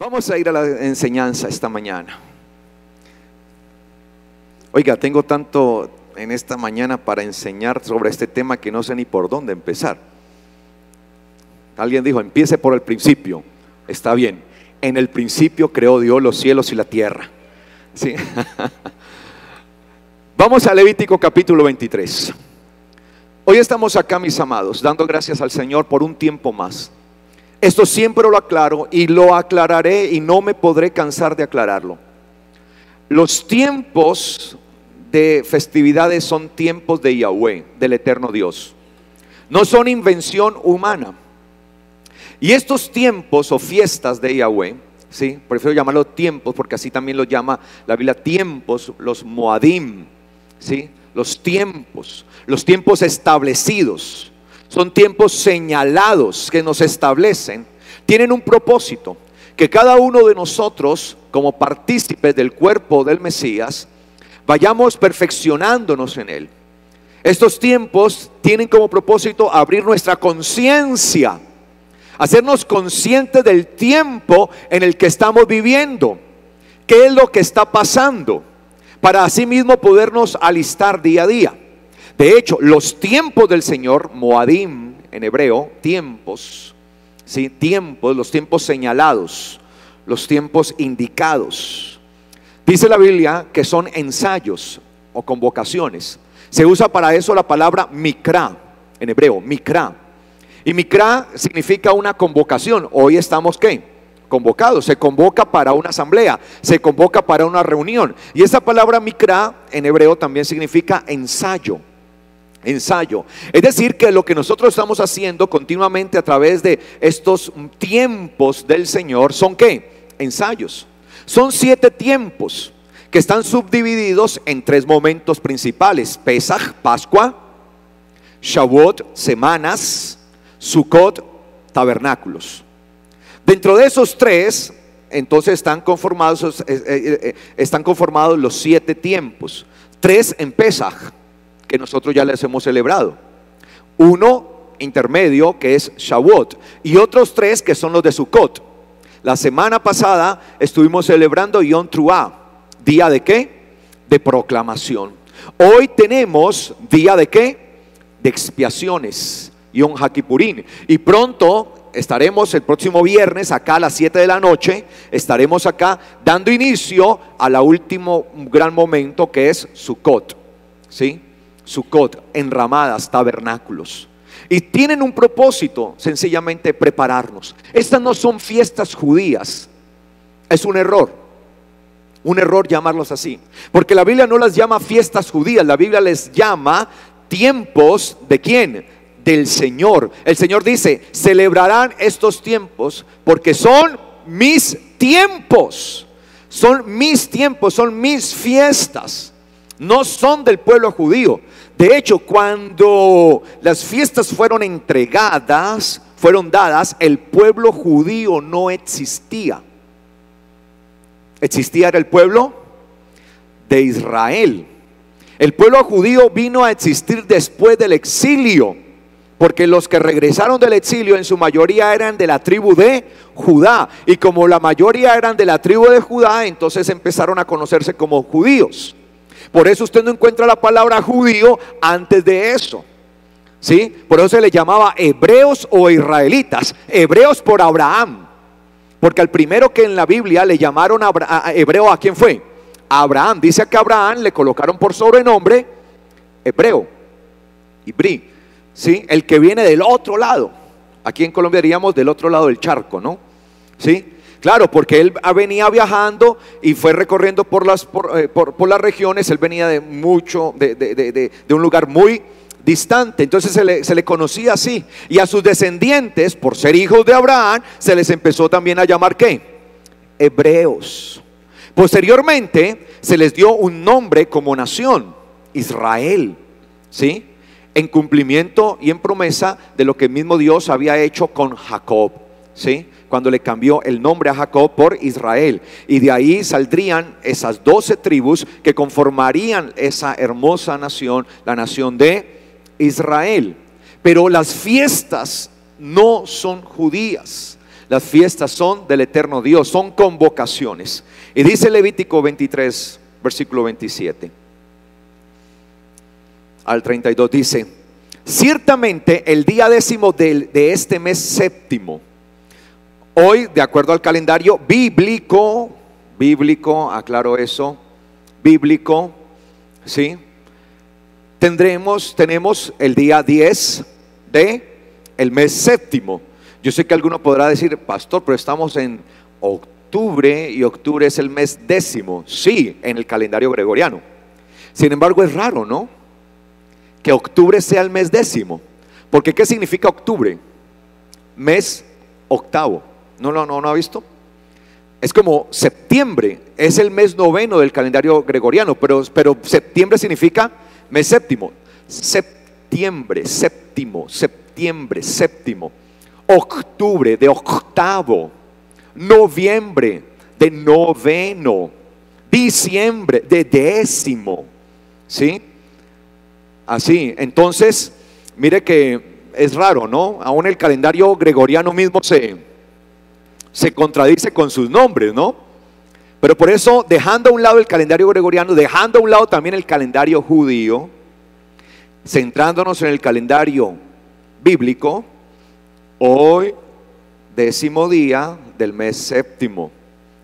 Vamos a ir a la enseñanza esta mañana. Oiga, tengo tanto en esta mañana para enseñar sobre este tema que no sé ni por dónde empezar. Alguien dijo, empiece por el principio. Está bien. En el principio creó Dios los cielos y la tierra. ¿Sí? Vamos a Levítico capítulo 23. Hoy estamos acá, mis amados, dando gracias al Señor por un tiempo más. Esto siempre lo aclaro y lo aclararé y no me podré cansar de aclararlo. Los tiempos de festividades son tiempos de Yahweh, del eterno Dios. No son invención humana. Y estos tiempos o fiestas de Yahweh, ¿sí? Prefiero llamarlo tiempos porque así también lo llama la Biblia, tiempos, los Moadim, ¿sí? Los tiempos establecidos. Son tiempos señalados que nos establecen, tienen un propósito, que cada uno de nosotros, como partícipes del cuerpo del Mesías, vayamos perfeccionándonos en él. Estos tiempos tienen como propósito abrir nuestra conciencia, hacernos conscientes del tiempo en el que estamos viviendo, qué es lo que está pasando, para así mismo podernos alistar día a día. De hecho, los tiempos del Señor, Moadim en hebreo, tiempos, ¿sí? Tiempos, los tiempos señalados, los tiempos indicados. Dice la Biblia que son ensayos o convocaciones. Se usa para eso la palabra mikra, en hebreo, mikra. Y mikra significa una convocación. Hoy estamos, ¿qué? Convocados. Se convoca para una asamblea, se convoca para una reunión. Y esa palabra mikra en hebreo también significa ensayo. Ensayo, es decir que lo que nosotros estamos haciendo continuamente a través de estos tiempos del Señor son ¿qué? Ensayos. Son 7 tiempos que están subdivididos en 3 momentos principales: Pesaj, Pascua; Shavuot, semanas; Sukkot, tabernáculos. Dentro de esos 3, entonces están conformados los 7 tiempos. 3 en Pesaj, que nosotros ya les hemos celebrado, 1 intermedio que es Shavuot y otros 3 que son los de Sukkot. La semana pasada estuvimos celebrando Yom Teruah, día de ¿qué? De proclamación. Hoy tenemos día de ¿qué? De expiaciones, Yom HaKippurim, y pronto estaremos el próximo viernes acá a las 7 de la noche, estaremos acá dando inicio a la último gran momento que es Sukkot, ¿sí? Sukkot, enramadas, tabernáculos. Y tienen un propósito, sencillamente prepararnos. Estas no son fiestas judías. Es un error llamarlos así, porque la Biblia no las llama fiestas judías. La Biblia les llama tiempos ¿de quién? Del Señor. El Señor dice: celebrarán estos tiempos porque son mis tiempos. Son mis tiempos, son mis fiestas. No son del pueblo judío. De hecho, cuando las fiestas fueron entregadas, fueron dadas, el pueblo judío no existía. Existía era el pueblo de Israel. El pueblo judío vino a existir después del exilio, porque los que regresaron del exilio en su mayoría eran de la tribu de Judá. Y como la mayoría eran de la tribu de Judá, entonces empezaron a conocerse como judíos. Por eso usted no encuentra la palabra judío antes de eso, ¿sí? Por eso se le llamaba hebreos o israelitas. Hebreos por Abraham, porque al primero que en la Biblia le llamaron hebreo, ¿a quién fue? A Abraham. Dice que a Abraham le colocaron por sobrenombre hebreo, Ibrí, ¿sí? El que viene del otro lado. Aquí en Colombia diríamos del otro lado del charco, ¿no? ¿Sí? Claro, porque él venía viajando y fue recorriendo por las regiones. Él venía de un lugar muy distante, entonces se le conocía así. Y a sus descendientes, por ser hijos de Abraham, se les empezó también a llamar ¿qué? Hebreos. Posteriormente se les dio un nombre como nación, Israel, ¿sí? En cumplimiento y en promesa de lo que el mismo Dios había hecho con Jacob, ¿sí? Cuando le cambió el nombre a Jacob por Israel. Y de ahí saldrían esas 12 tribus que conformarían esa hermosa nación, la nación de Israel. Pero las fiestas no son judías. Las fiestas son del eterno Dios, son convocaciones. Y dice Levítico 23, versículo 27 al 32, dice: ciertamente el día 10º de este mes séptimo, hoy de acuerdo al calendario bíblico, aclaro eso, bíblico, ¿sí? Tenemos el día 10 de el mes séptimo. Yo sé que alguno podrá decir: pastor, pero estamos en octubre y octubre es el mes 10º. Sí, en el calendario gregoriano. Sin embargo, es raro, ¿no?, que octubre sea el mes 10º. Porque ¿qué significa octubre? Mes octavo. ¿No ha visto? Es como septiembre, es el mes 9º del calendario gregoriano, pero septiembre significa mes séptimo. Septiembre, séptimo. Octubre, de octavo. Noviembre, de noveno. Diciembre, de 10º. ¿Sí? Así, entonces, mire que es raro, ¿no? Aún el calendario gregoriano mismo se contradice con sus nombres, ¿no? Pero por eso, dejando a un lado el calendario gregoriano, dejando a un lado también el calendario judío, centrándonos en el calendario bíblico, hoy 10º día del mes séptimo,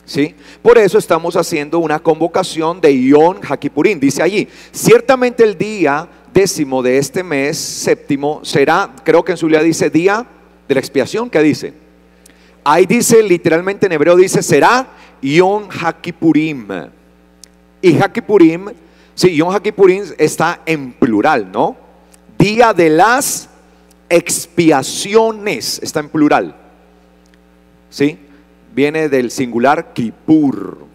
¿sí? Por eso estamos haciendo una convocación de Yom HaKippurim. Dice allí: ciertamente el día 10º de este mes séptimo será, creo que en su Biblia dice día de la expiación. ¿Qué dice? Ahí dice, literalmente en hebreo dice, será Yom HaKippurim. Y HaKippurim, sí, Yom HaKippurim está en plural, ¿no? Día de las expiaciones, está en plural, ¿sí? Viene del singular Kippur.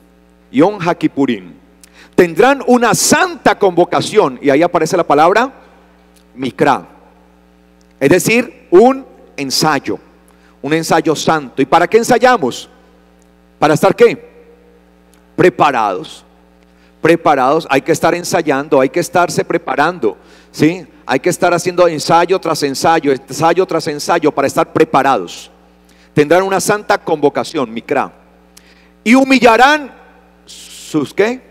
Yom HaKippurim. Tendrán una santa convocación, y ahí aparece la palabra Mikra, es decir, un ensayo santo. ¿Y para qué ensayamos? ¿Para estar qué? Preparados. Hay que estar ensayando, hay que estarse preparando, ¿sí? Hay que estar haciendo ensayo tras ensayo para estar preparados. Tendrán una santa convocación, Mikra. Y humillarán sus ¿qué?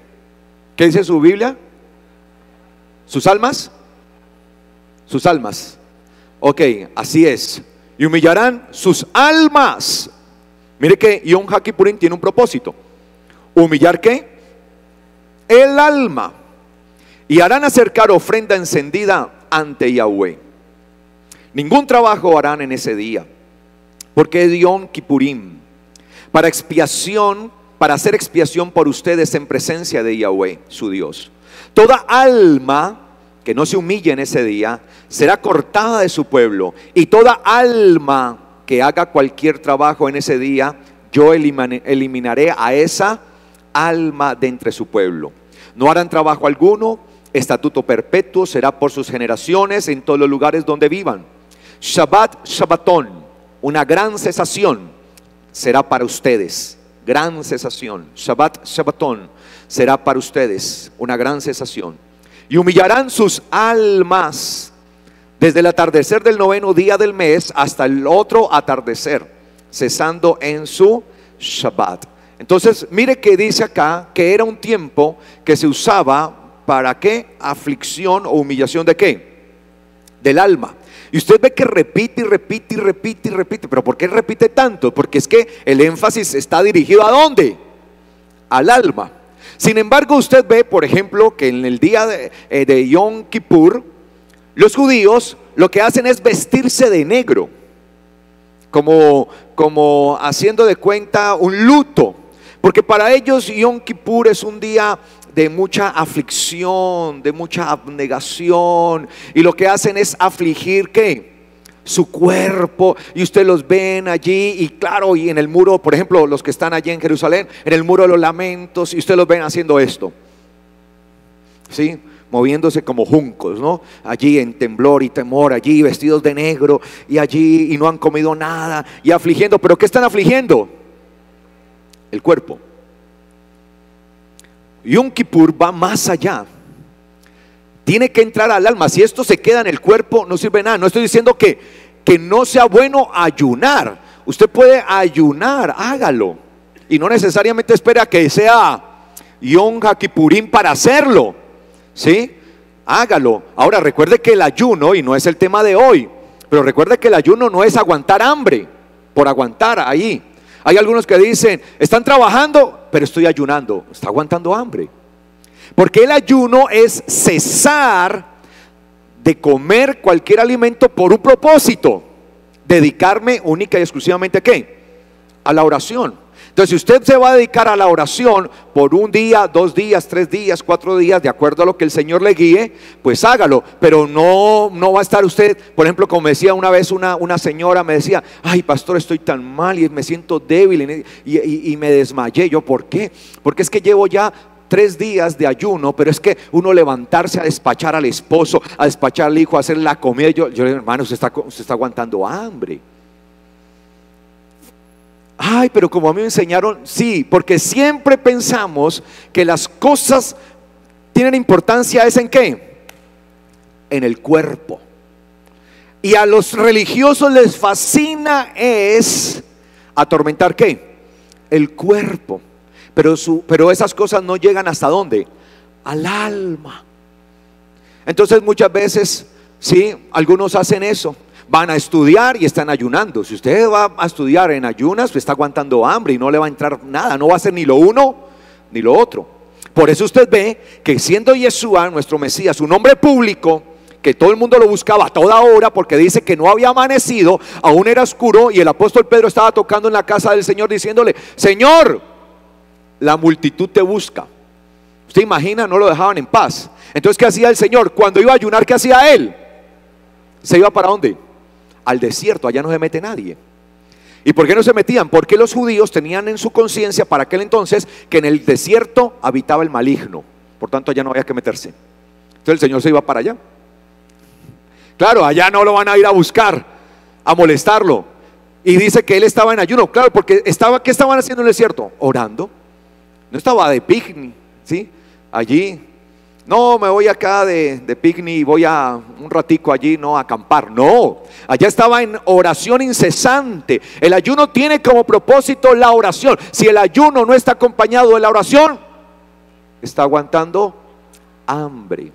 ¿Qué dice su Biblia? ¿Sus almas? Sus almas. Ok, así es. Y humillarán sus almas. Mire que Yom HaKippurim tiene un propósito. ¿Humillar qué? El alma. Y harán acercar ofrenda encendida ante Yahweh. Ningún trabajo harán en ese día, porque es Yom Kippurim, para expiación, para hacer expiación por ustedes en presencia de Yahweh, su Dios. Toda alma que no se humille en ese día será cortada de su pueblo, y toda alma que haga cualquier trabajo en ese día, yo eliminaré a esa alma de entre su pueblo. No harán trabajo alguno, estatuto perpetuo será por sus generaciones en todos los lugares donde vivan. Shabbat, Shabbatón, una gran cesación será para ustedes. Gran cesación, Shabbat, Shabbatón, será para ustedes una gran cesación. Y humillarán sus almas desde el atardecer del 9º día del mes hasta el otro atardecer, cesando en su Shabbat. Entonces, mire que dice acá que era un tiempo que se usaba para qué, aflicción o humillación de qué, del alma. Y usted ve que repite. ¿Pero por qué repite tanto? Porque es que el énfasis está dirigido ¿a dónde? Al alma. Sin embargo, usted ve, por ejemplo, que en el día de Yom Kippur, los judíos lo que hacen es vestirse de negro, como haciendo de cuenta un luto. Porque para ellos Yom Kippur es un día de mucha aflicción, de mucha abnegación, y lo que hacen es afligir ¿qué? Su cuerpo. Y ustedes los ven allí, y claro, y en el muro, por ejemplo, los que están allí en Jerusalén, en el muro de los lamentos, y ustedes los ven haciendo esto, ¿sí? Moviéndose como juncos, ¿no? Allí en temblor y temor, allí vestidos de negro, y allí, y no han comido nada, y afligiendo. ¿Pero qué están afligiendo? El cuerpo. Yom Kippur va más allá. Tiene que entrar al alma. Si esto se queda en el cuerpo, no sirve nada. No estoy diciendo que no sea bueno ayunar. usted puede ayunar, hágalo. Y no necesariamente espera que sea Yom Kippurim para hacerlo, ¿sí? Hágalo. Ahora recuerde que el ayuno, y no es el tema de hoy, pero recuerde que el ayuno no es aguantar hambre, por aguantar ahí. Hay algunos que dicen, están trabajando, pero estoy ayunando. Está aguantando hambre. Porque el ayuno es cesar de comer cualquier alimento por un propósito. Dedicarme única y exclusivamente ¿a qué? A la oración. Entonces, si usted se va a dedicar a la oración por un día, 2 días, 3 días, 4 días, de acuerdo a lo que el Señor le guíe, pues hágalo. Pero no va a estar usted, por ejemplo, como decía una vez una señora, me decía, ay pastor, estoy tan mal y me siento débil y me desmayé. Yo, ¿por qué? Porque es que llevo ya 3 días de ayuno, pero es que uno levantarse a despachar al esposo, a despachar al hijo, a hacer la comida. Yo le digo, hermano, usted está aguantando hambre. Ay, pero como a mí me enseñaron, sí, porque siempre pensamos que las cosas tienen importancia, ¿es en qué? En el cuerpo. Y a los religiosos les fascina es atormentar ¿qué? El cuerpo. Pero esas cosas no llegan ¿hasta dónde? Al alma. Entonces muchas veces, sí, algunos hacen eso. Van a estudiar y están ayunando. Si usted va a estudiar en ayunas, pues está aguantando hambre y no le va a entrar nada. No va a hacer ni lo uno ni lo otro. Por eso usted ve que siendo Yeshua, nuestro Mesías, un hombre público, que todo el mundo lo buscaba a toda hora, porque dice que no había amanecido, aún era oscuro, y el apóstol Pedro estaba tocando en la casa del Señor diciéndole, Señor, la multitud te busca. Usted imagina, no lo dejaban en paz. Entonces, ¿qué hacía el Señor? Cuando iba a ayunar, ¿qué hacía él? ¿Se iba para dónde? Al desierto, allá no se mete nadie. ¿Y por qué no se metían? Porque los judíos tenían en su conciencia para aquel entonces que en el desierto habitaba el maligno. Por tanto, allá no había que meterse. Entonces el Señor se iba para allá. Claro, allá no lo van a ir a buscar, a molestarlo. Y dice que él estaba en ayuno. Claro, porque ¿qué estaban haciendo en el desierto? Orando. No estaba de picnic, ¿sí? Allí. No, me voy acá de picnic y voy a un ratico allí, no, a acampar. No, allá estaba en oración incesante. El ayuno tiene como propósito la oración. Si el ayuno no está acompañado de la oración, está aguantando hambre.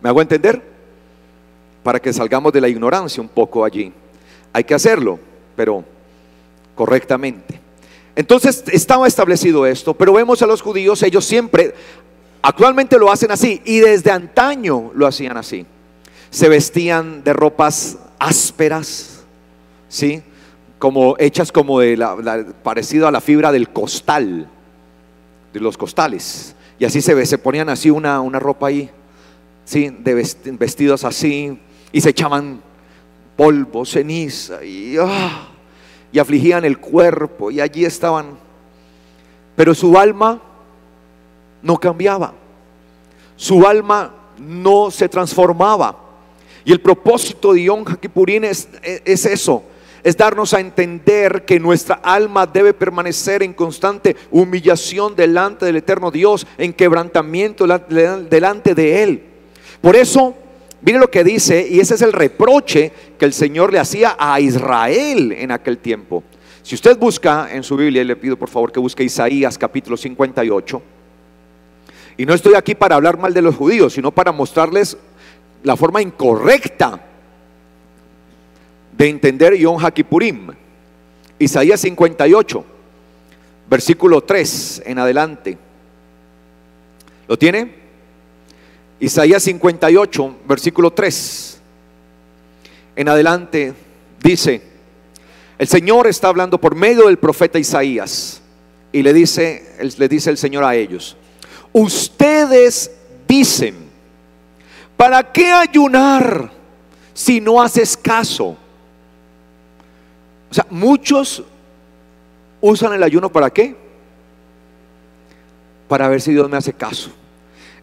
¿Me hago entender? Para que salgamos de la ignorancia un poco allí. Hay que hacerlo, pero correctamente. Entonces estaba establecido esto, pero vemos a los judíos, ellos siempre... Actualmente lo hacen así y desde antaño lo hacían así. Se vestían de ropas ásperas, ¿sí? Como hechas como parecido a la fibra del costal, de los costales. Y así se ponían así una ropa ahí, ¿sí? Vestidos así, y se echaban polvo, ceniza y afligían el cuerpo, y allí estaban. Pero su alma no cambiaba, su alma no se transformaba. Y el propósito de Yom Kippurín es eso, es darnos a entender que nuestra alma debe permanecer en constante humillación delante del eterno Dios, en quebrantamiento delante de Él. Por eso, mire lo que dice, y ese es el reproche que el Señor le hacía a Israel en aquel tiempo. Si usted busca en su Biblia, y le pido por favor que busque Isaías capítulo 58. Y no estoy aquí para hablar mal de los judíos, sino para mostrarles la forma incorrecta de entender Yom Kippurim. Isaías 58, versículo 3 en adelante. ¿Lo tiene? Isaías 58, versículo 3 en adelante dice: el Señor está hablando por medio del profeta Isaías, y le dice el Señor a ellos: ustedes dicen, ¿para qué ayunar si no haces caso? O sea, muchos usan el ayuno ¿para qué? Para ver si Dios me hace caso.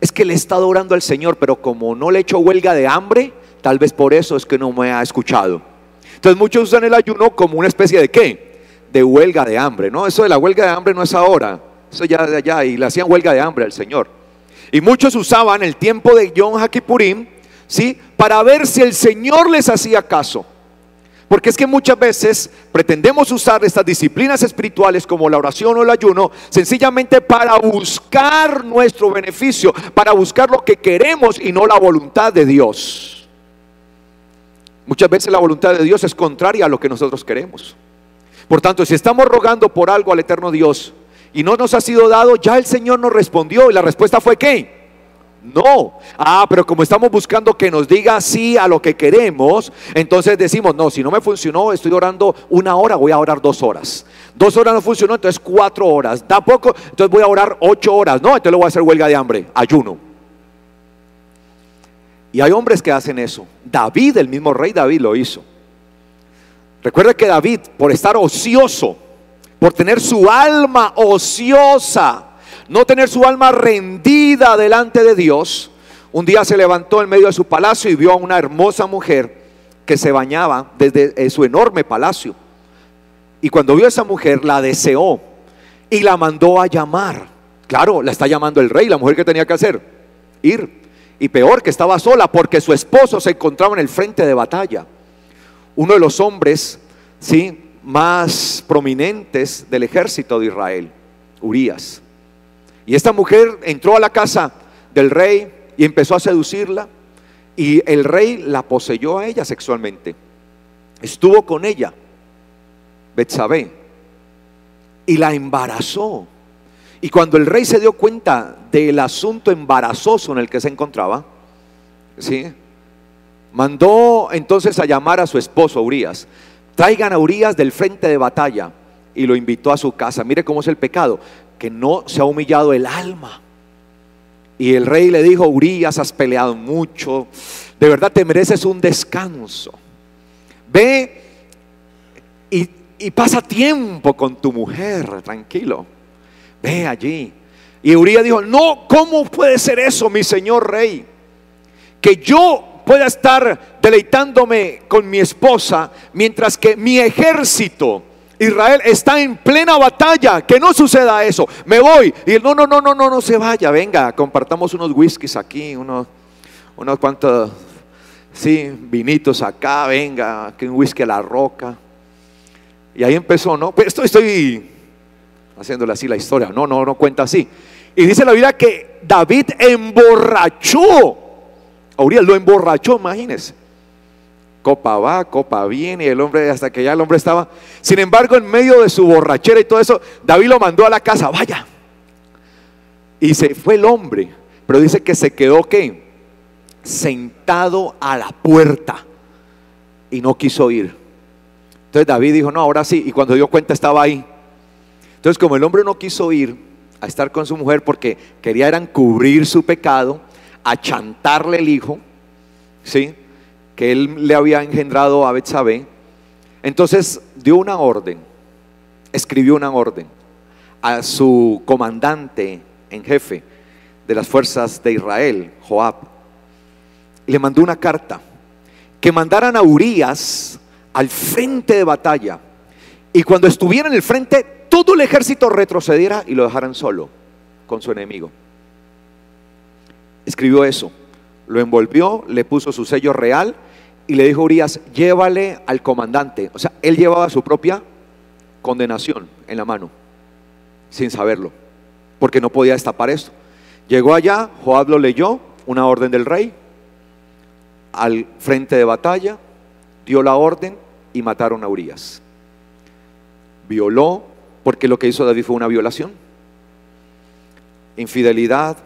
Es que le he estado orando al Señor, pero como no le he hecho huelga de hambre, tal vez por eso es que no me ha escuchado. Entonces muchos usan el ayuno como una especie de ¿qué? De huelga de hambre, ¿no? Eso de la huelga de hambre no es ahora, eso ya de allá, y le hacían huelga de hambre al Señor. Y muchos usaban el tiempo de Yom Kippurim, ¿sí? Para ver si el Señor les hacía caso. Porque es que muchas veces pretendemos usar estas disciplinas espirituales como la oración o el ayuno sencillamente para buscar nuestro beneficio, para buscar lo que queremos y no la voluntad de Dios. Muchas veces la voluntad de Dios es contraria a lo que nosotros queremos. Por tanto, si estamos rogando por algo al eterno Dios y no nos ha sido dado, ya el Señor nos respondió y la respuesta fue ¿qué? No. Pero como estamos buscando que nos diga sí a lo que queremos, entonces decimos, no, si no me funcionó, estoy orando 1 hora, voy a orar 2 horas. 2 horas no funcionó, entonces 4 horas. Da poco, entonces voy a orar 8 horas. No, entonces le voy a hacer huelga de hambre, ayuno. Y hay hombres que hacen eso. David, el mismo rey David lo hizo. Recuerda que David, por estar ocioso, por tener su alma ociosa, no tener su alma rendida delante de Dios, un día se levantó en medio de su palacio y vio a una hermosa mujer que se bañaba desde su enorme palacio. Y cuando vio a esa mujer, la deseó y la mandó a llamar. Claro, la está llamando el rey. La mujer, ¿qué tenía que hacer? Ir. Y peor, que estaba sola porque su esposo se encontraba en el frente de batalla. Uno de los hombres, ¿sí?, más prominentes del ejército de Israel, Urías. Y esta mujer entró a la casa del rey y empezó a seducirla, y el rey la poseyó a ella sexualmente. Estuvo con ella, Betsabé, y la embarazó. Y cuando el rey se dio cuenta del asunto embarazoso en el que se encontraba, ¿sí?, mandó entonces a llamar a su esposo Urías. Traigan a Urías del frente de batalla. Y lo invitó a su casa. Mire cómo es el pecado, que no se ha humillado el alma. Y el rey le dijo: Urías, has peleado mucho, de verdad te mereces un descanso. Ve y pasa tiempo con tu mujer, tranquilo. Ve allí. Y Urías dijo: no, ¿cómo puede ser eso, mi señor rey? Que yo pueda estar deleitándome con mi esposa mientras que mi ejército Israel está en plena batalla. Que no suceda eso, me voy. Y él: no se vaya, venga, compartamos unos whiskies aquí, unos cuantos, sí, vinitos acá, venga, que un whisky a la roca. Y ahí empezó, ¿no? Pues estoy haciéndole así la historia, no cuenta así. Y dice la Biblia que David emborrachó a Urías, lo emborrachó, imagínense. Copa va, copa viene, y el hombre, hasta que ya el hombre estaba. Sin embargo, en medio de su borrachera y todo eso, David lo mandó a la casa, vaya. Y se fue el hombre, pero dice que se quedó, ¿qué?, sentado a la puerta y no quiso ir. Entonces David dijo: no, ahora sí. Y cuando dio cuenta estaba ahí. Entonces, como el hombre no quiso ir a estar con su mujer porque quería era encubrir su pecado, achantarle el hijo, ¿sí?, que él le había engendrado a Betsabé, entonces dio una orden, escribió una orden a su comandante en jefe de las fuerzas de Israel, Joab, y le mandó una carta que mandaran a Urías al frente de batalla, y cuando estuviera en el frente todo el ejército retrocediera y lo dejaran solo con su enemigo. Escribió eso, lo envolvió, le puso su sello real y le dijo a Urías: llévale al comandante. O sea, él llevaba su propia condenación en la mano sin saberlo, porque no podía destapar esto. Llegó allá, Joab lo leyó, una orden del rey, al frente de batalla, dio la orden y mataron a Urías. Violó, porque lo que hizo David fue una violación, infidelidad,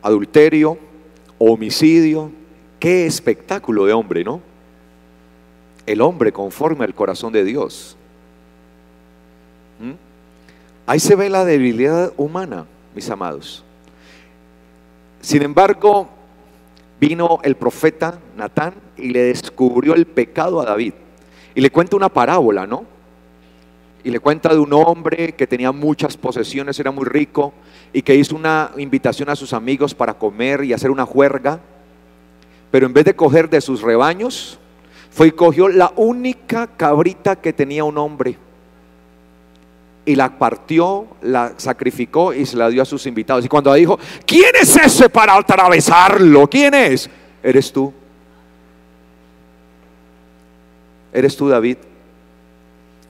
adulterio, homicidio. Qué espectáculo de hombre, ¿no? El hombre conforme al corazón de Dios. Ahí se ve la debilidad humana, mis amados. Sin embargo, vino el profeta Natán y le descubrió el pecado a David. Y le cuenta una parábola, ¿no? Y le cuenta de un hombre que tenía muchas posesiones, era muy rico, y que hizo una invitación a sus amigos para comer y hacer una juerga. Pero en vez de coger de sus rebaños, fue y cogió la única cabrita que tenía un hombre, y la partió, la sacrificó y se la dio a sus invitados. Y cuando dijo: ¿quién es ese para atravesarlo? ¿Quién es? Eres tú. ¿Eres tú, David?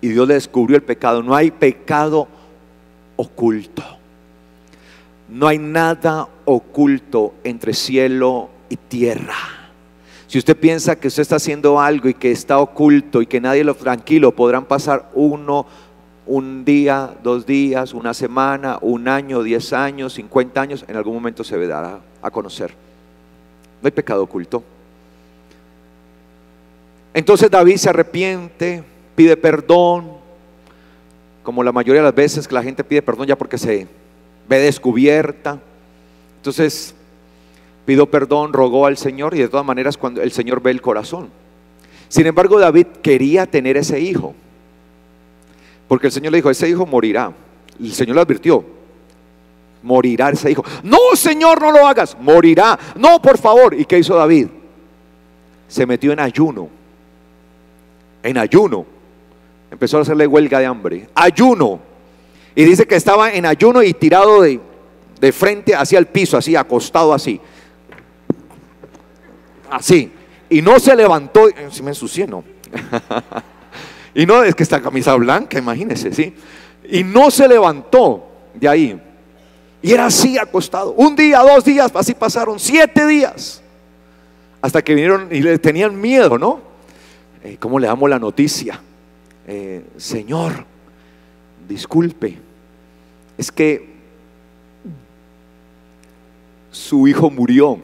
Y Dios le descubrió el pecado. No hay pecado oculto. No hay nada oculto entre cielo y tierra. Si usted piensa que usted está haciendo algo y que está oculto y que nadie lo, tranquilo, podrán pasar un día, 2 días, una semana, un año, 10 años, 50 años, en algún momento se dará a conocer. No hay pecado oculto. Entonces David se arrepiente, pide perdón, como la mayoría de las veces que la gente pide perdón ya porque se ve descubierta. Entonces pidió perdón, rogó al Señor, y de todas maneras cuando el Señor ve el corazón. Sin embargo, David quería tener ese hijo, porque el Señor le dijo: ese hijo morirá. El Señor le advirtió: morirá ese hijo. No, Señor, no lo hagas, morirá. No, por favor. ¿Y qué hizo David? Se metió en ayuno. En ayuno. Empezó a hacerle huelga de hambre. Ayuno. Y dice que estaba en ayuno y tirado de frente hacia el piso, así, acostado así. Así. Y no se levantó. Si me ensucié, no. Y no, es que esta camisa blanca, imagínense, ¿sí? Y no se levantó de ahí. Y era así, acostado. 1 día, 2 días, así pasaron 7 días. Hasta que vinieron y le tenían miedo, ¿no? ¿Cómo le damos la noticia? Señor, disculpe, es que su hijo murió.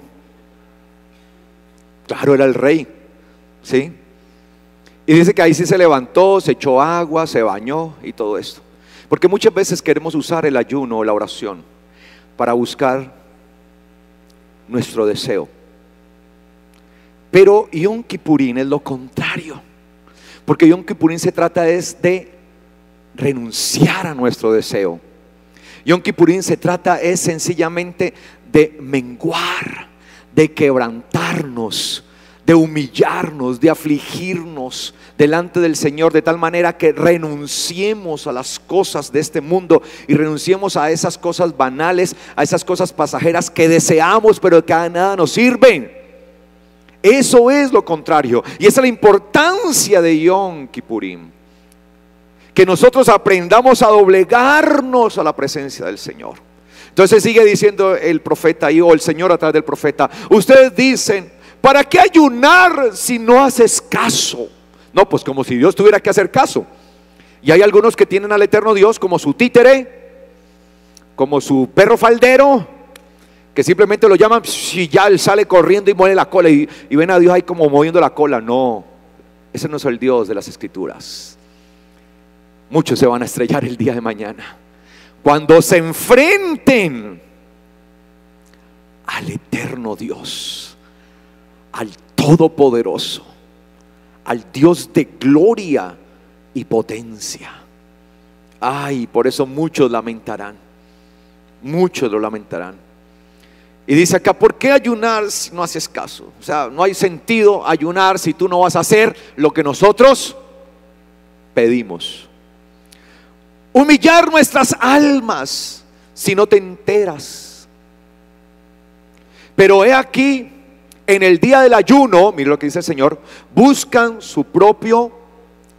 Claro, era el rey, ¿sí? Y dice que ahí sí se levantó, se echó agua, se bañó y todo esto. Porque muchas veces queremos usar el ayuno o la oración para buscar nuestro deseo. Pero Yom Kippurín es lo contrario. Porque Yom Kippurín se trata de renunciar a nuestro deseo. Yom Kippurín se trata sencillamente de menguar, de quebrantarnos, de humillarnos, de afligirnos delante del Señor, de tal manera que renunciemos a las cosas de este mundo y renunciemos a esas cosas banales, a esas cosas pasajeras que deseamos pero que a nada nos sirven. Eso es lo contrario, y esa es la importancia de Yom Kippurín, que nosotros aprendamos a doblegarnos a la presencia del Señor. Entonces sigue diciendo el profeta ahí, o el Señor a través del profeta: ustedes dicen, ¿para qué ayunar si no haces caso? No, pues como si Dios tuviera que hacer caso. Y hay algunos que tienen al eterno Dios como su títere, como su perro faldero, que simplemente lo llaman y ya él sale corriendo y mueve la cola, y ven a Dios ahí como moviendo la cola. No, ese no es el Dios de las Escrituras. Muchos se van a estrellar el día de mañana cuando se enfrenten al eterno Dios, al Todopoderoso, al Dios de gloria y potencia. Ay, por eso muchos lamentarán. Muchos lo lamentarán. Y dice acá: ¿por qué ayunar si no haces caso? O sea, no hay sentido ayunar si tú no vas a hacer lo que nosotros pedimos. Humillar nuestras almas si no te enteras. Pero he aquí, en el día del ayuno, mire lo que dice el Señor: buscan su propio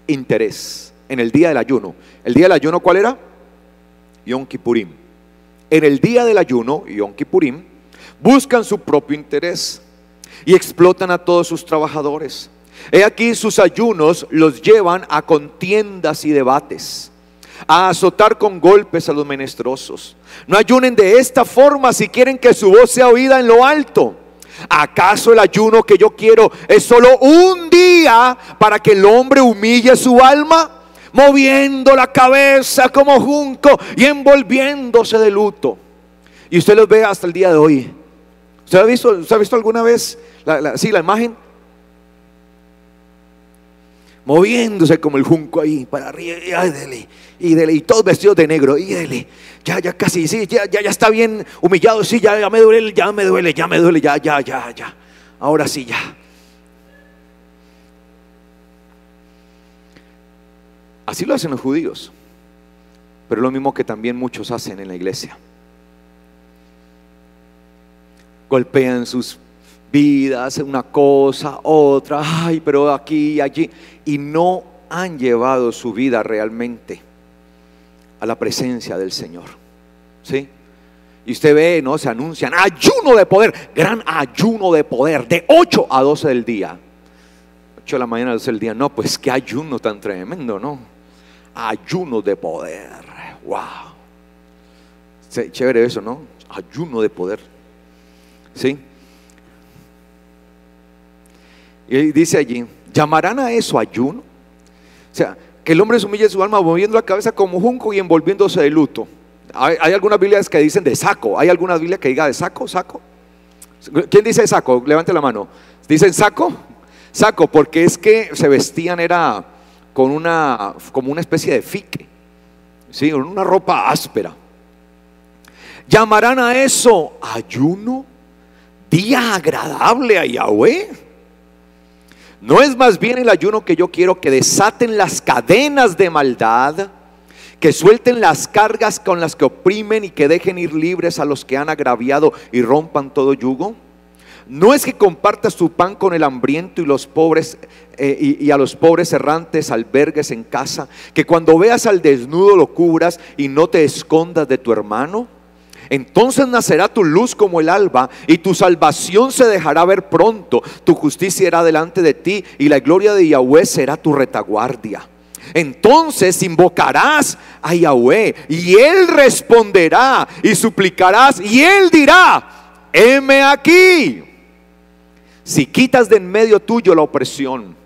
interés. En el día del ayuno. ¿El día del ayuno cuál era? Yom Kippurín. En el día del ayuno, Yom Kippurín, buscan su propio interés y explotan a todos sus trabajadores. He aquí, sus ayunos los llevan a contiendas y debates, a azotar con golpes a los menesterosos. No ayunen de esta forma si quieren que su voz sea oída en lo alto. ¿Acaso el ayuno que yo quiero es solo 1 día para que el hombre humille su alma, moviendo la cabeza como junco y envolviéndose de luto? Y usted los ve hasta el día de hoy. ¿Usted ha visto alguna vez la imagen? Moviéndose como el junco ahí para arriba, y dele, y todos vestidos de negro, y dele, ya casi, sí, ya está bien humillado, sí, ya me duele, ya ahora sí, ya. Así lo hacen los judíos, pero es lo mismo que también muchos hacen en la iglesia. Golpean sus vida, hacen una cosa, otra, ay, pero aquí y allí, y no han llevado su vida realmente a la presencia del Señor, ¿sí? Y usted ve, ¿no? Se anuncian ayuno de poder, gran ayuno de poder, de 8 a 12 del día. 8 de la mañana a 12 del día, no, pues qué ayuno tan tremendo, ¿no? Ayuno de poder, wow. Chévere eso, ¿no? Ayuno de poder, ¿sí? Y dice allí, ¿llamarán a eso ayuno? O sea, que el hombre se humille su alma moviendo la cabeza como junco y envolviéndose de luto. Hay algunas Biblias que dicen de saco. ¿Hay alguna Biblia que diga de saco? ¿Saco? ¿Quién dice saco? Levante la mano. ¿Dicen saco? Saco, porque es que se vestían era con como una especie de fique, ¿sí? Una ropa áspera. ¿Llamarán a eso ayuno? ¿Día agradable a Yahweh? ¿No es más bien el ayuno que yo quiero que desaten las cadenas de maldad, que suelten las cargas con las que oprimen y que dejen ir libres a los que han agraviado y rompan todo yugo? ¿No es que compartas tu pan con el hambriento y los pobres y a los pobres errantes albergues en casa? Que cuando veas al desnudo lo cubras y no te escondas de tu hermano. Entonces nacerá tu luz como el alba y tu salvación se dejará ver pronto. Tu justicia irá delante de ti y la gloria de Yahweh será tu retaguardia. Entonces invocarás a Yahweh y Él responderá, y suplicarás y Él dirá: heme aquí. Si quitas de en medio tuyo la opresión,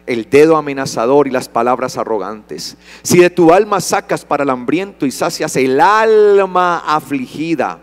el dedo amenazador y las palabras arrogantes, si de tu alma sacas para el hambriento y sacias el alma afligida,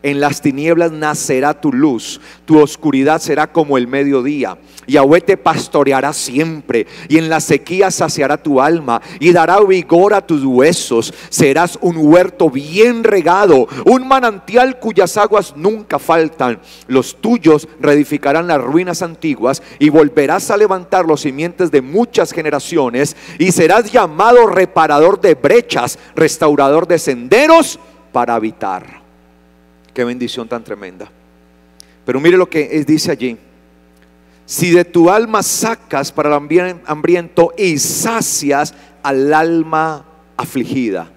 en las tinieblas nacerá tu luz, tu oscuridad será como el mediodía. Yahweh te pastoreará siempre, y en la sequía saciará tu alma y dará vigor a tus huesos. Serás un huerto bien regado, un manantial cuyas aguas nunca faltan. Los tuyos reedificarán las ruinas antiguas y volverás a levantar los simientes de muchas generaciones, y serás llamado reparador de brechas, restaurador de senderos para habitar. Qué bendición tan tremenda. Pero mire lo que dice allí: si de tu alma sacas para el hambriento y sacias al alma afligida.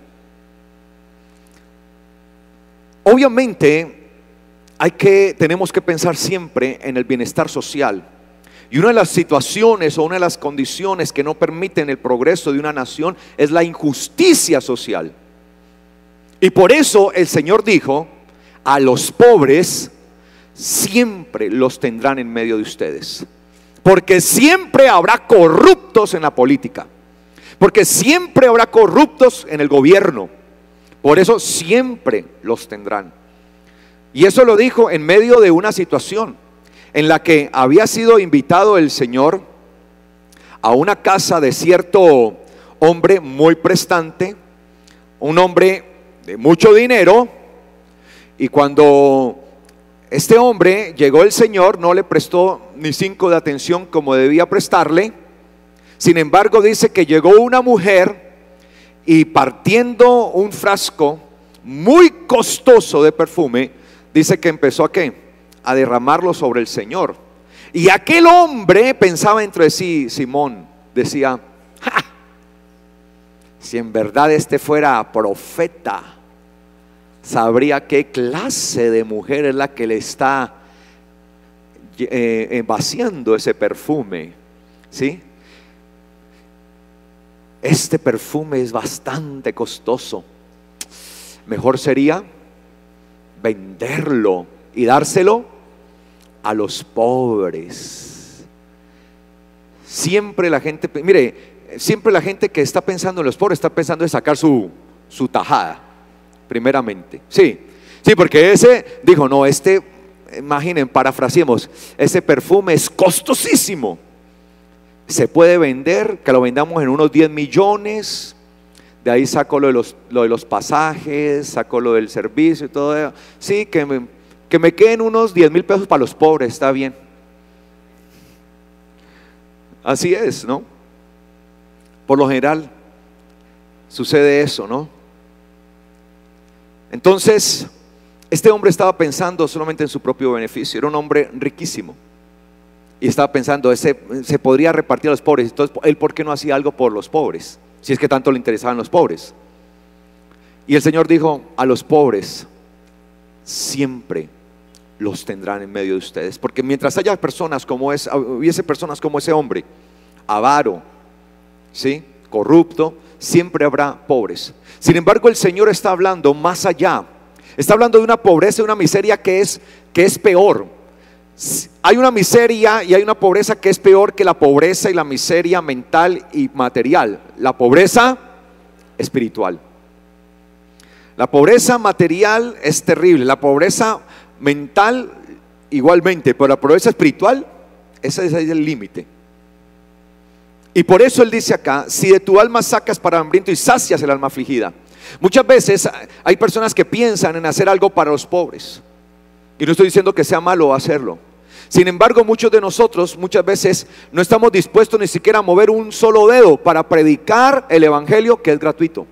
Obviamente tenemos que pensar siempre en el bienestar social. Y una de las situaciones o una de las condiciones que no permiten el progreso de una nación es la injusticia social. Y por eso el Señor dijo: a los pobres siempre los tendrán en medio de ustedes, porque siempre habrá corruptos en la política, porque siempre habrá corruptos en el gobierno. Por eso siempre los tendrán. Y eso lo dijo en medio de una situación en la que había sido invitado el Señor a una casa de cierto hombre muy prestante, un hombre de mucho dinero. Y cuando este hombre llegó, el Señor no le prestó ni 5 de atención como debía prestarle. Sin embargo, dice que llegó una mujer y, partiendo un frasco muy costoso de perfume, dice que empezó a derramarlo sobre el Señor. Y aquel hombre pensaba entre sí, Simón decía: ¡ja! Si en verdad este fuera profeta, sabría qué clase de mujer es la que le está vaciando ese perfume, ¿sí? Este perfume es bastante costoso. Mejor sería venderlo y dárselo a los pobres. Siempre la gente, mire, siempre la gente que está pensando en los pobres está pensando en sacar su tajada primeramente. Sí, porque ese dijo: no, imaginen, parafraseemos, ese perfume es costosísimo, se puede vender, que lo vendamos en unos 10 millones, de ahí saco lo de los pasajes, saco lo del servicio y todo eso. Sí, que me queden unos 10,000 pesos para los pobres, está bien. Así es, ¿no? Por lo general sucede eso, ¿no? Entonces, Este hombre estaba pensando solamente en su propio beneficio. Era un hombre riquísimo y estaba pensando, se podría repartir a los pobres. Entonces, ¿él por qué no hacía algo por los pobres? Si es que tanto le interesaban los pobres. Y el Señor dijo: a los pobres siempre los tendrán en medio de ustedes, porque mientras haya personas como hubiese personas como ese hombre, avaro, ¿sí?, corrupto, siempre habrá pobres. Sin embargo, el Señor está hablando más allá. Está hablando de una pobreza y una miseria que es peor. Hay una miseria y hay una pobreza que es peor que la pobreza y la miseria mental y material: la pobreza espiritual. La pobreza material es terrible, la pobreza mental igualmente, pero la pobreza espiritual, ese es el límite. Y por eso él dice acá: si de tu alma sacas para hambriento y sacias el alma afligida. Muchas veces hay personas que piensan en hacer algo para los pobres, y no estoy diciendo que sea malo hacerlo. Sin embargo, muchos de nosotros muchas veces no estamos dispuestos ni siquiera a mover un solo dedo para predicar el evangelio, que es gratuito.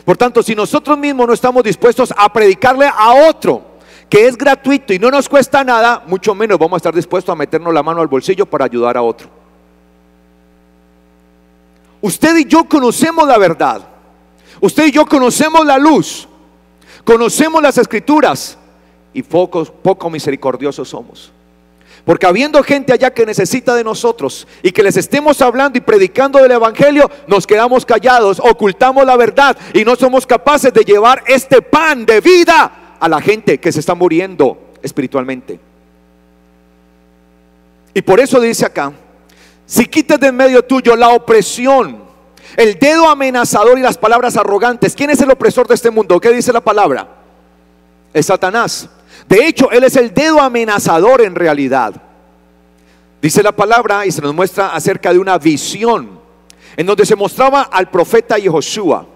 Por tanto, si nosotros mismos no estamos dispuestos a predicarle a otro, que es gratuito y no nos cuesta nada, mucho menos vamos a estar dispuestos a meternos la mano al bolsillo para ayudar a otro. Usted y yo conocemos la verdad. Usted y yo conocemos la luz. Conocemos las escrituras. Y poco misericordiosos somos. Porque habiendo gente allá que necesita de nosotros y que les estemos hablando y predicando del evangelio, nos quedamos callados, ocultamos la verdad y no somos capaces de llevar este pan de vida a la gente que se está muriendo espiritualmente. Y por eso dice acá: si quitas de en medio tuyo la opresión, el dedo amenazador y las palabras arrogantes. ¿Quién es el opresor de este mundo? ¿Qué dice la palabra? Es Satanás. De hecho, él es el dedo amenazador en realidad. Dice la palabra y se nos muestra acerca de una visión en donde se mostraba al profeta Yehoshua,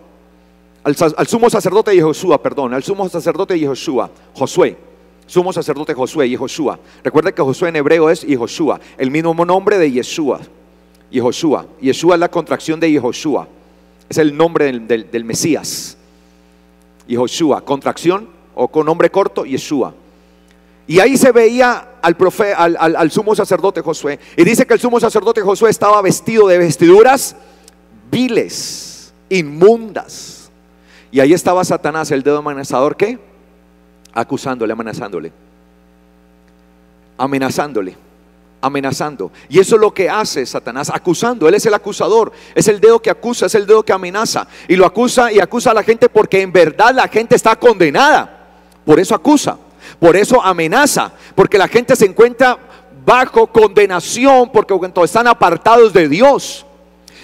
al sumo sacerdote Yehoshua, al sumo sacerdote Yehoshua, Josué, sumo sacerdote Josué, Yehoshua. Recuerda que Josué en hebreo es Yehoshua, el mismo nombre de Yeshua, Yehoshua. Yeshua es la contracción de Yehoshua, es el nombre del Mesías. Yehoshua, contracción o con nombre corto, Yeshua. Y ahí se veía al sumo sacerdote Josué. Y dice que el sumo sacerdote Josué estaba vestido de vestiduras viles, inmundas. Y ahí estaba Satanás, el dedo amenazador, ¿qué? Acusándole, amenazando. Y eso es lo que hace Satanás, acusando. Él es el acusador, es el dedo que acusa, es el dedo que amenaza. Y lo acusa y acusa a la gente porque en verdad la gente está condenada. Por eso acusa, por eso amenaza, porque la gente se encuentra bajo condenación, porque están apartados de Dios.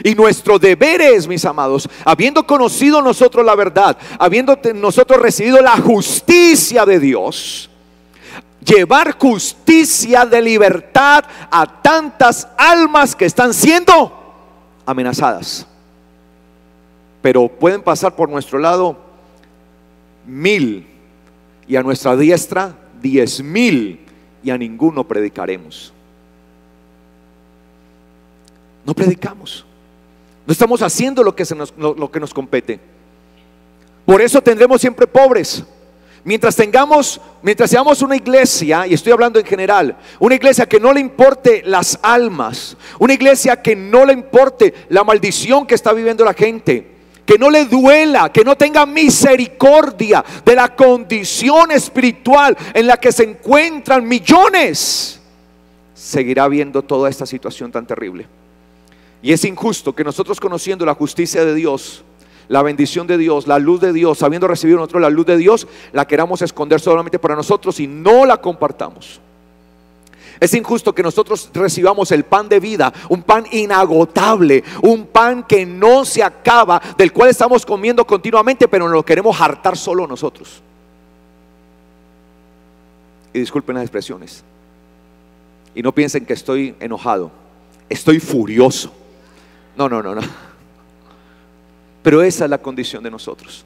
Y nuestro deber es, mis amados, habiendo conocido nosotros la verdad, habiendo nosotros recibido la justicia de Dios, llevar justicia de libertad a tantas almas que están siendo amenazadas. Pero pueden pasar por nuestro lado 1000 y a nuestra diestra 10,000 y a ninguno predicaremos. No predicamos, no estamos haciendo lo que nos compete. Por eso tendremos siempre pobres. Mientras seamos una iglesia, y estoy hablando en general, una iglesia que no le importe las almas, una iglesia que no le importe la maldición que está viviendo la gente, que no le duela, que no tenga misericordia de la condición espiritual en la que se encuentran millones, seguirá viendo toda esta situación tan terrible. Y es injusto que nosotros, conociendo la justicia de Dios, la bendición de Dios, la luz de Dios, habiendo recibido nosotros la luz de Dios, la queramos esconder solamente para nosotros y no la compartamos. Es injusto que nosotros recibamos el pan de vida, un pan inagotable, un pan que no se acaba, del cual estamos comiendo continuamente, pero nos lo queremos hartar solo nosotros. Y disculpen las expresiones, y no piensen que estoy enojado, estoy furioso. No. Pero esa es la condición de nosotros.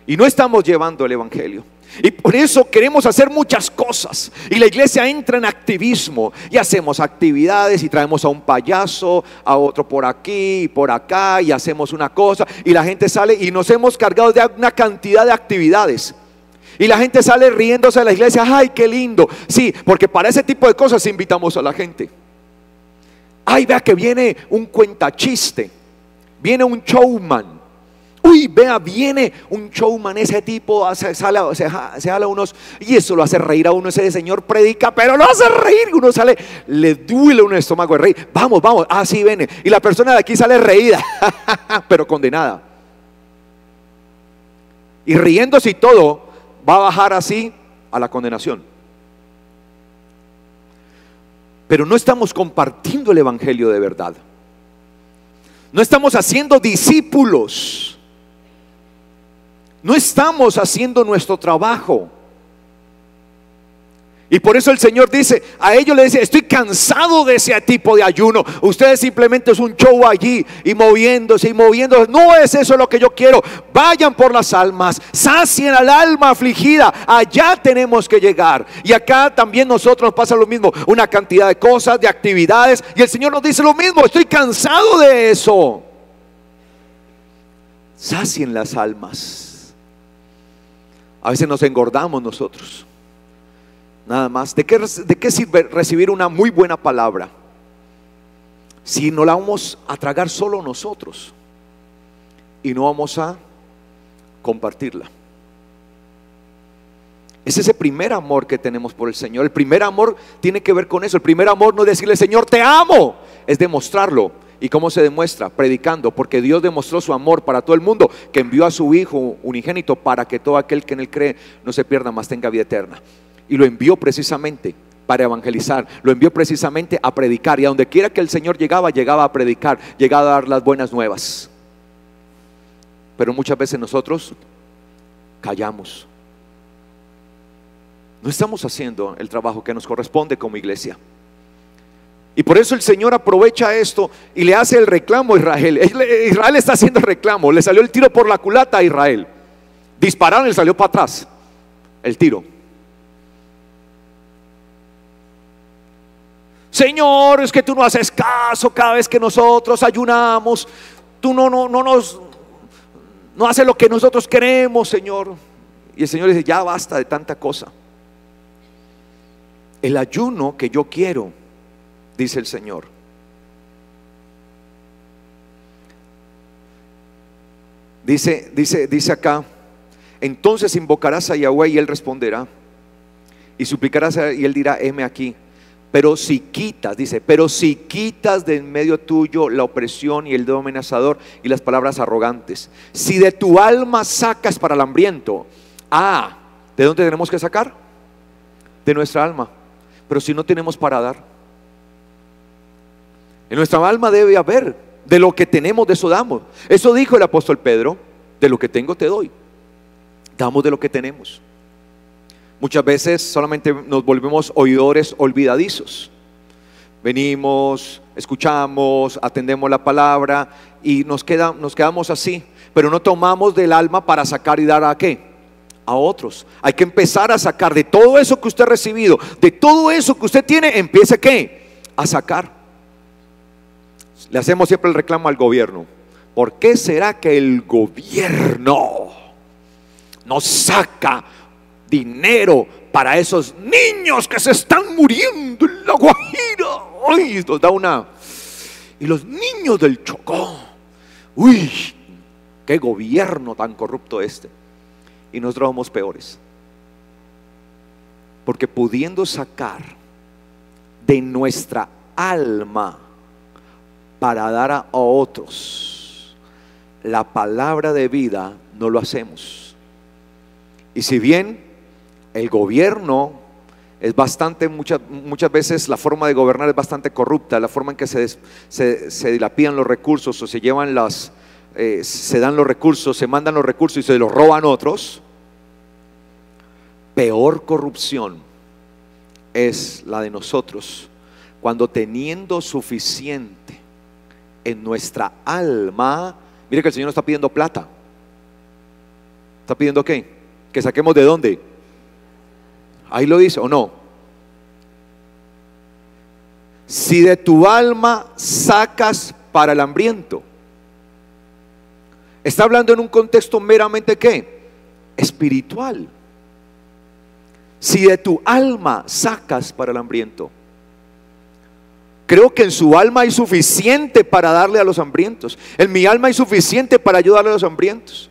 Y no estamos llevando el evangelio. Y por eso queremos hacer muchas cosas. Y la iglesia entra en activismo. Y hacemos actividades y traemos a un payaso, a otro por aquí y por acá. Y hacemos una cosa. Y la gente sale y nos hemos cargado de una cantidad de actividades. Y la gente sale riéndose de la iglesia. ¡Ay, qué lindo! Sí, porque para ese tipo de cosas invitamos a la gente. ¡Ay, vea que viene un cuentachiste! Viene un showman. Uy, vea, viene un showman, ese tipo se jala unos, y eso lo hace reír a uno. Ese señor predica, pero lo hace reír. Uno sale, le duele un estómago de reír. Vamos, vamos, así viene. Y la persona de aquí sale reída, pero condenada. Y riéndose y todo, va a bajar así a la condenación. Pero no estamos compartiendo el evangelio de verdad. No estamos haciendo discípulos. No estamos haciendo nuestro trabajo. Y por eso el Señor dice, a ellos le dice: estoy cansado de ese tipo de ayuno. Ustedes simplemente es un show allí y moviéndose y moviéndose. No es eso lo que yo quiero. Vayan por las almas, sacien al alma afligida. Allá tenemos que llegar. Y acá también nosotros nos pasa lo mismo. Una cantidad de cosas, de actividades. Y el Señor nos dice lo mismo: estoy cansado de eso. Sacien las almas. A veces nos engordamos nosotros. Nada más. ¿De qué sirve recibir una muy buena palabra si no la vamos a tragar solo nosotros y no vamos a compartirla? Es ese primer amor que tenemos por el Señor. El primer amor tiene que ver con eso. El primer amor no es decirle: Señor, te amo, es demostrarlo. ¿Y cómo se demuestra? Predicando, porque Dios demostró su amor para todo el mundo, que envió a su Hijo unigénito para que todo aquel que en él cree no se pierda, mas tenga vida eterna. Y lo envió precisamente para evangelizar, lo envió precisamente a predicar. Y a donde quiera que el Señor llegaba, llegaba a predicar, llegaba a dar las buenas nuevas. Pero muchas veces nosotros callamos. No estamos haciendo el trabajo que nos corresponde como iglesia. Y por eso el Señor aprovecha esto y le hace el reclamo a Israel. Israel está haciendo el reclamo. Le salió el tiro por la culata a Israel. Dispararon y le salió para atrás el tiro. Señor, es que tú no haces caso cada vez que nosotros ayunamos. Tú no haces lo que nosotros queremos, Señor. Y el Señor dice: ya basta de tanta cosa. El ayuno que yo quiero, dice el Señor, dice acá: entonces invocarás a Yahweh y Él responderá, y suplicarás y Él dirá: heme aquí. Pero si quitas, dice, pero si quitas de en medio tuyo la opresión y el dedo amenazador y las palabras arrogantes, si de tu alma sacas para el hambriento. ¿De dónde tenemos que sacar? De nuestra alma. Pero si no tenemos para dar, en nuestra alma debe haber. De lo que tenemos, de eso damos. Eso dijo el apóstol Pedro: de lo que tengo te doy. Damos de lo que tenemos. Muchas veces solamente nos volvemos oidores olvidadizos. Venimos, escuchamos, atendemos la palabra y nos quedamos así. Pero no tomamos del alma para sacar y dar ¿a qué? A otros. Hay que empezar a sacar de todo eso que usted ha recibido, de todo eso que usted tiene. Empiece ¿qué? A sacar. Le hacemos siempre el reclamo al gobierno: ¿por qué será que el gobierno no saca dinero para esos niños que se están muriendo en La Guajira? Uy, nos da una. Y los niños del Chocó. Uy, qué gobierno tan corrupto este. Y nosotros somos peores, porque pudiendo sacar de nuestra alma para dar a otros la palabra de vida, no lo hacemos. Y si bien el gobierno es bastante, muchas veces la forma de gobernar es bastante corrupta, la forma en que se dilapidan los recursos o se llevan se dan los recursos, se mandan los recursos y se los roban otros. Peor corrupción es la de nosotros, cuando teniendo suficiente en nuestra alma. Mire que el Señor no está pidiendo plata. ¿Está pidiendo qué? ¿Que saquemos de dónde? Ahí lo dice, ¿o no? Si de tu alma sacas para el hambriento. Está hablando en un contexto meramente ¿qué? Espiritual. si de tu alma sacas para el hambriento. Creo que en su alma hay suficiente para darle a los hambrientos. En mi alma hay suficiente para ayudarle a los hambrientos.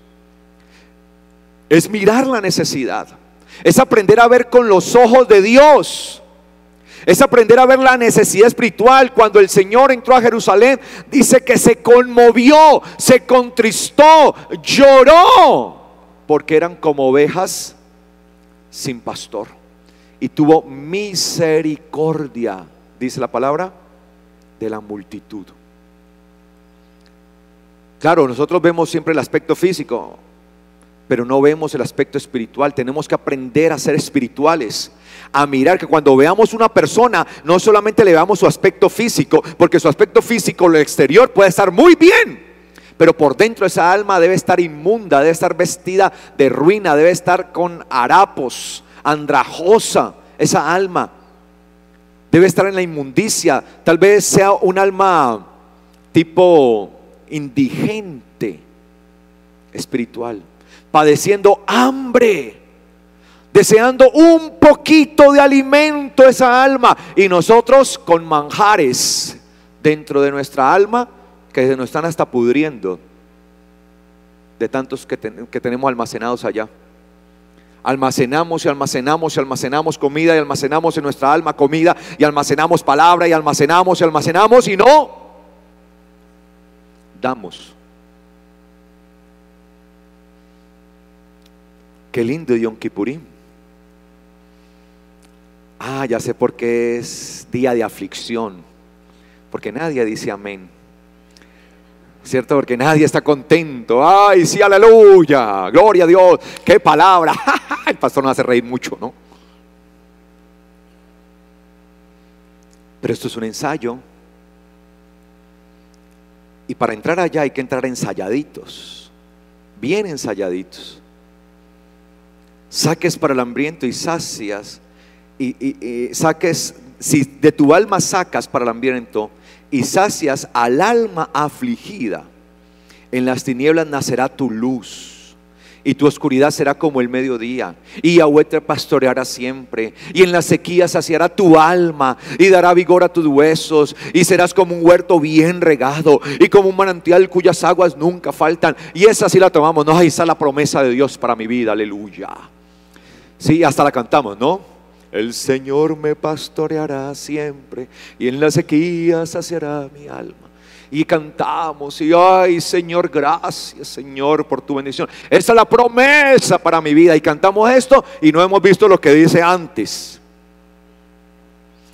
Es mirar la necesidad. Es aprender a ver con los ojos de Dios. Es aprender a ver la necesidad espiritual. Cuando el Señor entró a Jerusalén, dice que se conmovió, se contristó, lloró, porque eran como ovejas sin pastor. Y tuvo misericordia, dice la palabra, de la multitud. Claro, nosotros vemos siempre el aspecto físico, pero no vemos el aspecto espiritual. Tenemos que aprender a ser espirituales, a mirar que cuando veamos una persona, no solamente le veamos su aspecto físico, porque su aspecto físico, lo exterior puede estar muy bien, pero por dentro esa alma debe estar inmunda, debe estar vestida de ruina, debe estar con harapos, andrajosa. Esa alma debe estar en la inmundicia. Tal vez sea un alma tipo indigente espiritual, padeciendo hambre, deseando un poquito de alimento esa alma, y nosotros con manjares dentro de nuestra alma que se nos están hasta pudriendo de tantos que tenemos almacenados allá. Almacenamos y almacenamos y almacenamos comida, y almacenamos en nuestra alma comida, y almacenamos palabra, y almacenamos y no damos. Qué lindo Yom Kippurim. Ya sé por qué es día de aflicción, porque nadie dice amén, ¿cierto? Porque nadie está contento. Ay, sí, aleluya, gloria a Dios, qué palabra. El pastor nos hace reír mucho, ¿no? Pero esto es un ensayo, y para entrar allá hay que entrar ensayaditos, bien ensayaditos. Saques para el hambriento y sacias, y saques, si de tu alma sacas para el hambriento y sacias al alma afligida, en las tinieblas nacerá tu luz, y tu oscuridad será como el mediodía. Y Yahweh te pastoreará siempre, y en la sequía saciará tu alma, y dará vigor a tus huesos, y serás como un huerto bien regado, y como un manantial cuyas aguas nunca faltan. Y esa sí la tomamos, ¿no? Ahí está la promesa de Dios para mi vida, aleluya. Sí, hasta la cantamos, ¿no? El Señor me pastoreará siempre, y en la sequía saciará mi alma. Y cantamos, y ay Señor, gracias Señor por tu bendición. Esa es la promesa para mi vida. Y cantamos esto y no hemos visto lo que dice antes.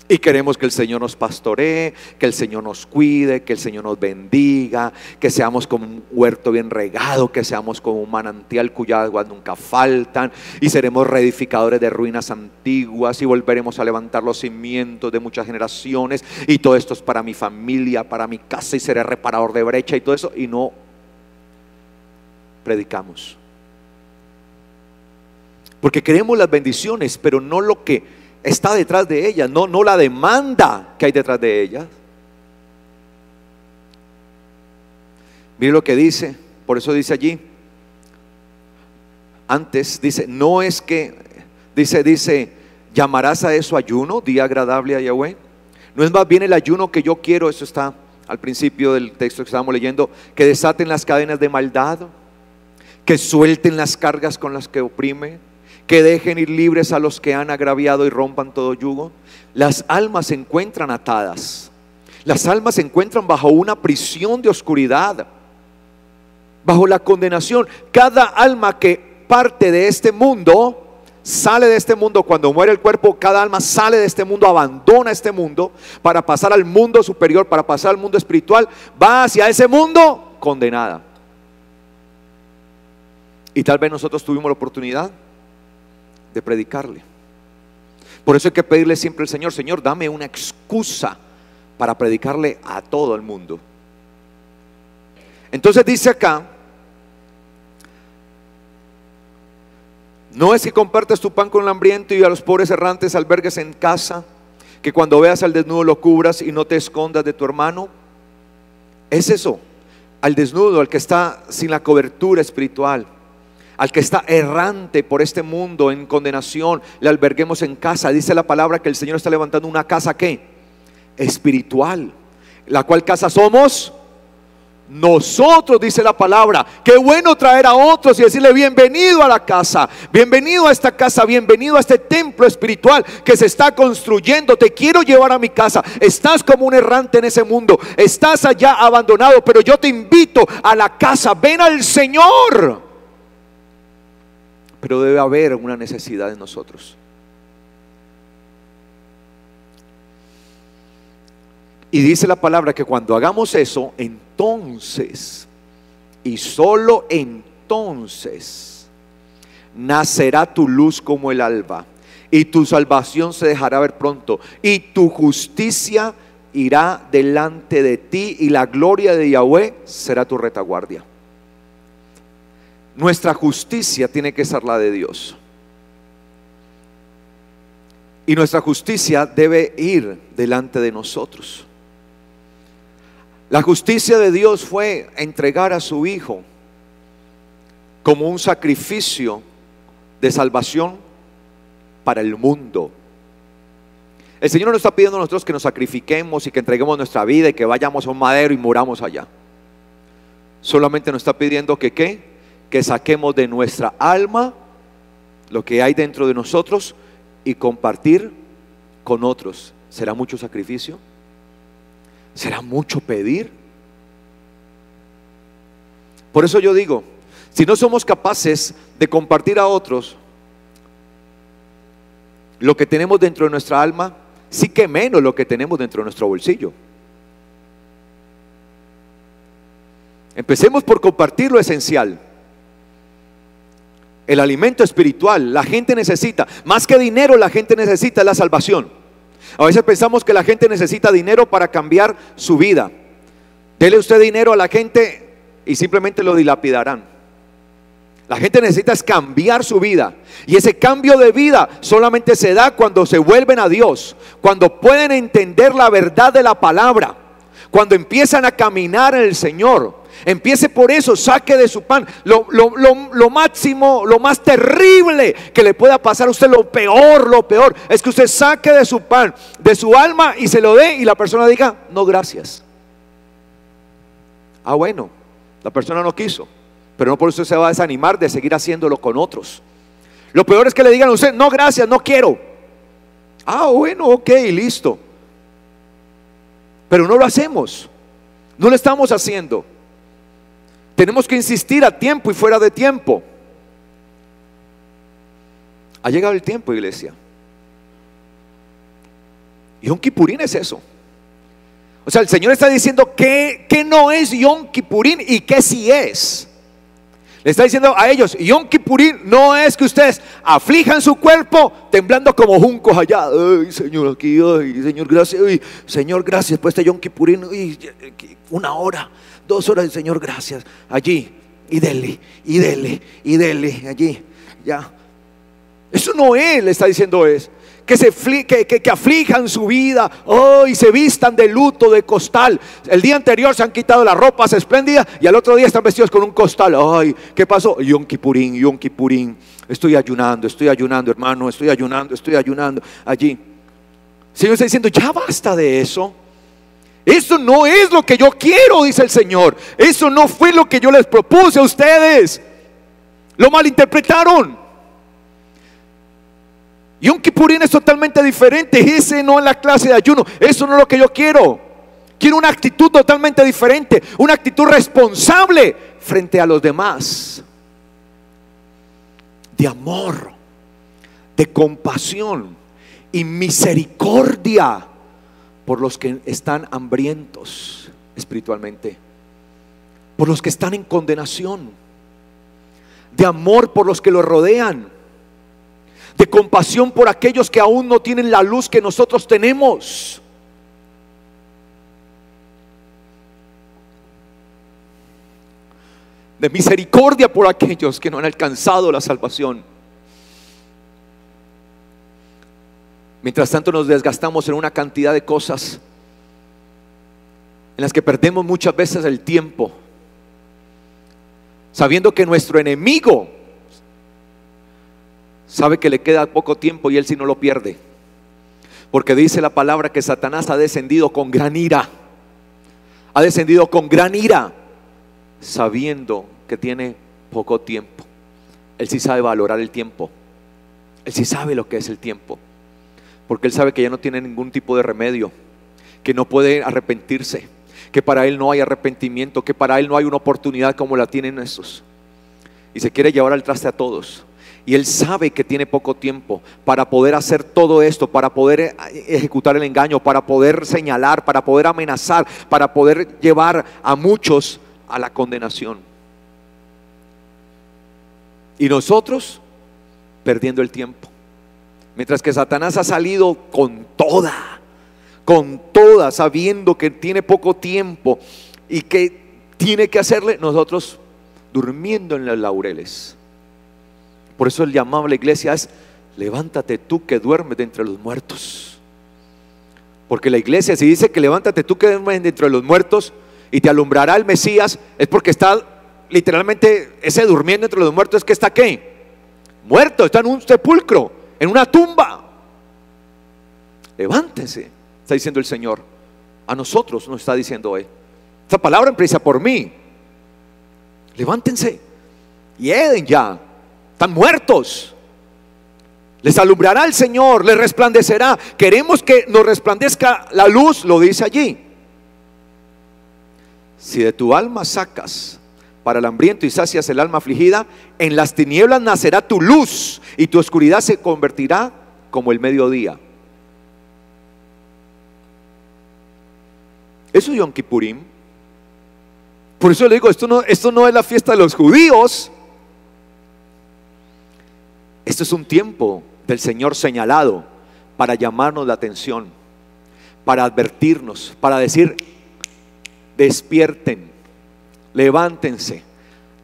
Y queremos que el Señor nos pastoree, que el Señor nos cuide, que el Señor nos bendiga, que seamos como un huerto bien regado, que seamos como un manantial cuyas aguas nunca faltan, y seremos reedificadores de ruinas antiguas, y volveremos a levantar los cimientos de muchas generaciones. Y todo esto es para mi familia, para mi casa, y seré reparador de brecha y todo eso. Y no predicamos, porque queremos las bendiciones, pero no lo que está detrás de ellas, no la demanda que hay detrás de ellas. Mire lo que dice, por eso dice allí, antes dice, no es que, dice, llamarás a eso ayuno, día agradable a Yahweh. No es más bien el ayuno que yo quiero, eso está al principio del texto que estábamos leyendo, que desaten las cadenas de maldad, que suelten las cargas con las que oprime, que dejen ir libres a los que han agraviado y rompan todo yugo. Las almas se encuentran atadas, las almas se encuentran bajo una prisión de oscuridad, bajo la condenación. Cada alma que parte de este mundo, sale de este mundo cuando muere el cuerpo. Cada alma sale de este mundo, abandona este mundo para pasar al mundo superior, para pasar al mundo espiritual. Va hacia ese mundo condenada. Y tal vez nosotros tuvimos la oportunidad de predicarle. Por eso hay que pedirle siempre al Señor: Señor, dame una excusa para predicarle a todo el mundo. Entonces dice acá, no es que compartas tu pan con el hambriento y a los pobres errantes albergues en casa, que cuando veas al desnudo lo cubras y no te escondas de tu hermano. Es eso, al desnudo, al que está sin la cobertura espiritual, al que está errante por este mundo en condenación, le alberguemos en casa. Dice la palabra que el Señor está levantando una casa, ¿qué? Espiritual. ¿La cual casa somos? Nosotros, dice la palabra. Qué bueno traer a otros y decirle: bienvenido a la casa, bienvenido a esta casa, bienvenido a este templo espiritual que se está construyendo. Te quiero llevar a mi casa. Estás como un errante en ese mundo, estás allá abandonado, pero yo te invito a la casa. Ven al Señor. Pero debe haber una necesidad en nosotros. Y dice la palabra que cuando hagamos eso, entonces, y solo entonces, nacerá tu luz como el alba, y tu salvación se dejará ver pronto, y tu justicia irá delante de ti, y la gloria de Yahweh será tu retaguardia. Nuestra justicia tiene que ser la de Dios, y nuestra justicia debe ir delante de nosotros. La justicia de Dios fue entregar a su Hijo como un sacrificio de salvación para el mundo. El Señor no está pidiendo a nosotros que nos sacrifiquemos y que entreguemos nuestra vida y que vayamos a un madero y muramos allá. Solamente nos está pidiendo que ¿qué? Que saquemos de nuestra alma lo que hay dentro de nosotros y compartir con otros. ¿Será mucho sacrificio? ¿Será mucho pedir? Por eso yo digo, si no somos capaces de compartir a otros lo que tenemos dentro de nuestra alma, sí que menos lo que tenemos dentro de nuestro bolsillo. Empecemos por compartir lo esencial. El alimento espiritual. La gente necesita, más que dinero, la gente necesita la salvación. A veces pensamos que la gente necesita dinero para cambiar su vida. Dele usted dinero a la gente y simplemente lo dilapidarán. La gente necesita es cambiar su vida, y ese cambio de vida solamente se da cuando se vuelven a Dios, cuando pueden entender la verdad de la palabra, cuando empiezan a caminar en el Señor. Empiece por eso, saque de su pan lo máximo, lo más terrible que le pueda pasar a usted. Lo peor es que usted saque de su pan, de su alma, y se lo dé, y la persona diga: no, gracias. Ah, bueno, la persona no quiso, pero no por eso se va a desanimar de seguir haciéndolo con otros. Lo peor es que le digan a usted: no, gracias, no quiero. Ah, bueno, ok, listo. Pero no lo hacemos, no lo estamos haciendo. Tenemos que insistir a tiempo y fuera de tiempo. Ha llegado el tiempo, iglesia. Yom Kippurín es eso. O sea, el Señor está diciendo que no es Yom Kippurín y que sí es. Le está diciendo a ellos: Yom Kippurín no es que ustedes aflijan su cuerpo temblando como juncos allá. Ay, Señor, aquí, ay, Señor, gracias. Ay, Señor, gracias por este Yom Kippurín. Ay, 1 hora, 2 horas, Señor, gracias. Allí, y dele, y dele, y dele, allí, ya. Eso no es, le está diciendo es. Que aflijan su vida, y se vistan de luto, de costal. El día anterior se han quitado las ropas espléndidas y al otro día están vestidos con un costal. Ay, ¿qué pasó? Yom Kippurín, Yom Kippurín. Estoy ayunando, hermano, estoy ayunando allí. El Señor está diciendo: ya basta de eso. Eso no es lo que yo quiero, dice el Señor. Eso no fue lo que yo les propuse a ustedes. Lo malinterpretaron. Yom Kippurín es totalmente diferente. Ese no es la clase de ayuno. Eso no es lo que yo quiero. Quiero una actitud totalmente diferente, una actitud responsable frente a los demás, de amor, de compasión y misericordia por los que están hambrientos espiritualmente, por los que están en condenación, de amor por los que los rodean, de compasión por aquellos que aún no tienen la luz que nosotros tenemos. De misericordia por aquellos que no han alcanzado la salvación. Mientras tanto nos desgastamos en una cantidad de cosas en las que perdemos muchas veces el tiempo, sabiendo que nuestro enemigo sabe que le queda poco tiempo y él sí no lo pierde. Porque dice la palabra que Satanás ha descendido con gran ira. Ha descendido con gran ira, sabiendo que tiene poco tiempo. Él sí sabe valorar el tiempo. Él sí sabe lo que es el tiempo. Porque él sabe que ya no tiene ningún tipo de remedio, que no puede arrepentirse, que para él no hay arrepentimiento, que para él no hay una oportunidad como la tienen estos. Y se quiere llevar al traste a todos. Y él sabe que tiene poco tiempo para poder hacer todo esto, para poder ejecutar el engaño, para poder señalar, para poder amenazar, para poder llevar a muchos a la condenación. Y nosotros perdiendo el tiempo. Mientras que Satanás ha salido con toda, sabiendo que tiene poco tiempo y que tiene que hacerle, nosotros durmiendo en los laureles. Por eso el llamado a la iglesia es: levántate tú que duermes de entre los muertos. Porque la iglesia, si dice que levántate tú que duermes de entre los muertos y te alumbrará el Mesías, es porque está literalmente, ese durmiendo entre los muertos es que está ¿qué? Muerto, está en un sepulcro, en una tumba. Levántense, está diciendo el Señor. A nosotros nos está diciendo hoy. Esta palabra empieza por mí. Levántense, hieden ya, están muertos. Les alumbrará el Señor, les resplandecerá. Queremos que nos resplandezca la luz, lo dice allí. Si de tu alma sacas para el hambriento y sacias el alma afligida, en las tinieblas nacerá tu luz y tu oscuridad se convertirá como el mediodía. Eso es Yom Kippurim. Por eso le digo, esto no es la fiesta de los judíos. Esto es un tiempo del Señor señalado para llamarnos la atención, para advertirnos, para decir: despierten, levántense,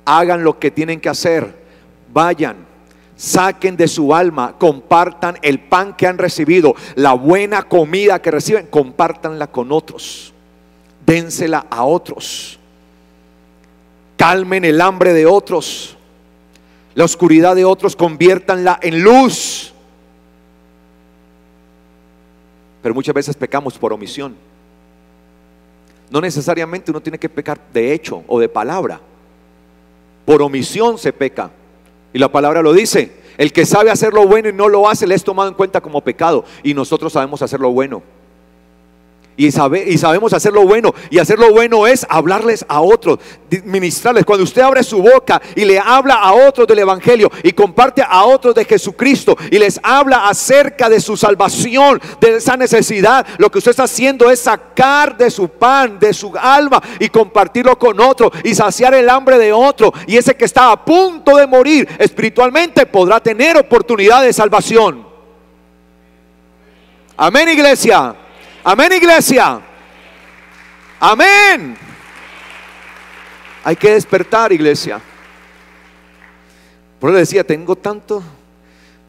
hagan lo que tienen que hacer, vayan, saquen de su alma, compartan el pan que han recibido, la buena comida que reciben, compártanla con otros, dénsela a otros, calmen el hambre de otros, la oscuridad de otros, conviértanla en luz. Pero muchas veces pecamos por omisión. No necesariamente uno tiene que pecar de hecho o de palabra. Por omisión se peca. Y la palabra lo dice: el que sabe hacer lo bueno y no lo hace, le es tomado en cuenta como pecado. Y nosotros sabemos hacer lo bueno. Y sabemos hacer lo bueno. Y hacer lo bueno es hablarles a otros, ministrarles. Cuando usted abre su boca y le habla a otros del evangelio y comparte a otros de Jesucristo y les habla acerca de su salvación, de esa necesidad, lo que usted está haciendo es sacar de su pan, de su alma, y compartirlo con otro y saciar el hambre de otro. Y ese que está a punto de morir espiritualmente podrá tener oportunidad de salvación. Amén, iglesia. Amén, iglesia. Amén. Hay que despertar, iglesia. Por eso le decía, tengo tanto.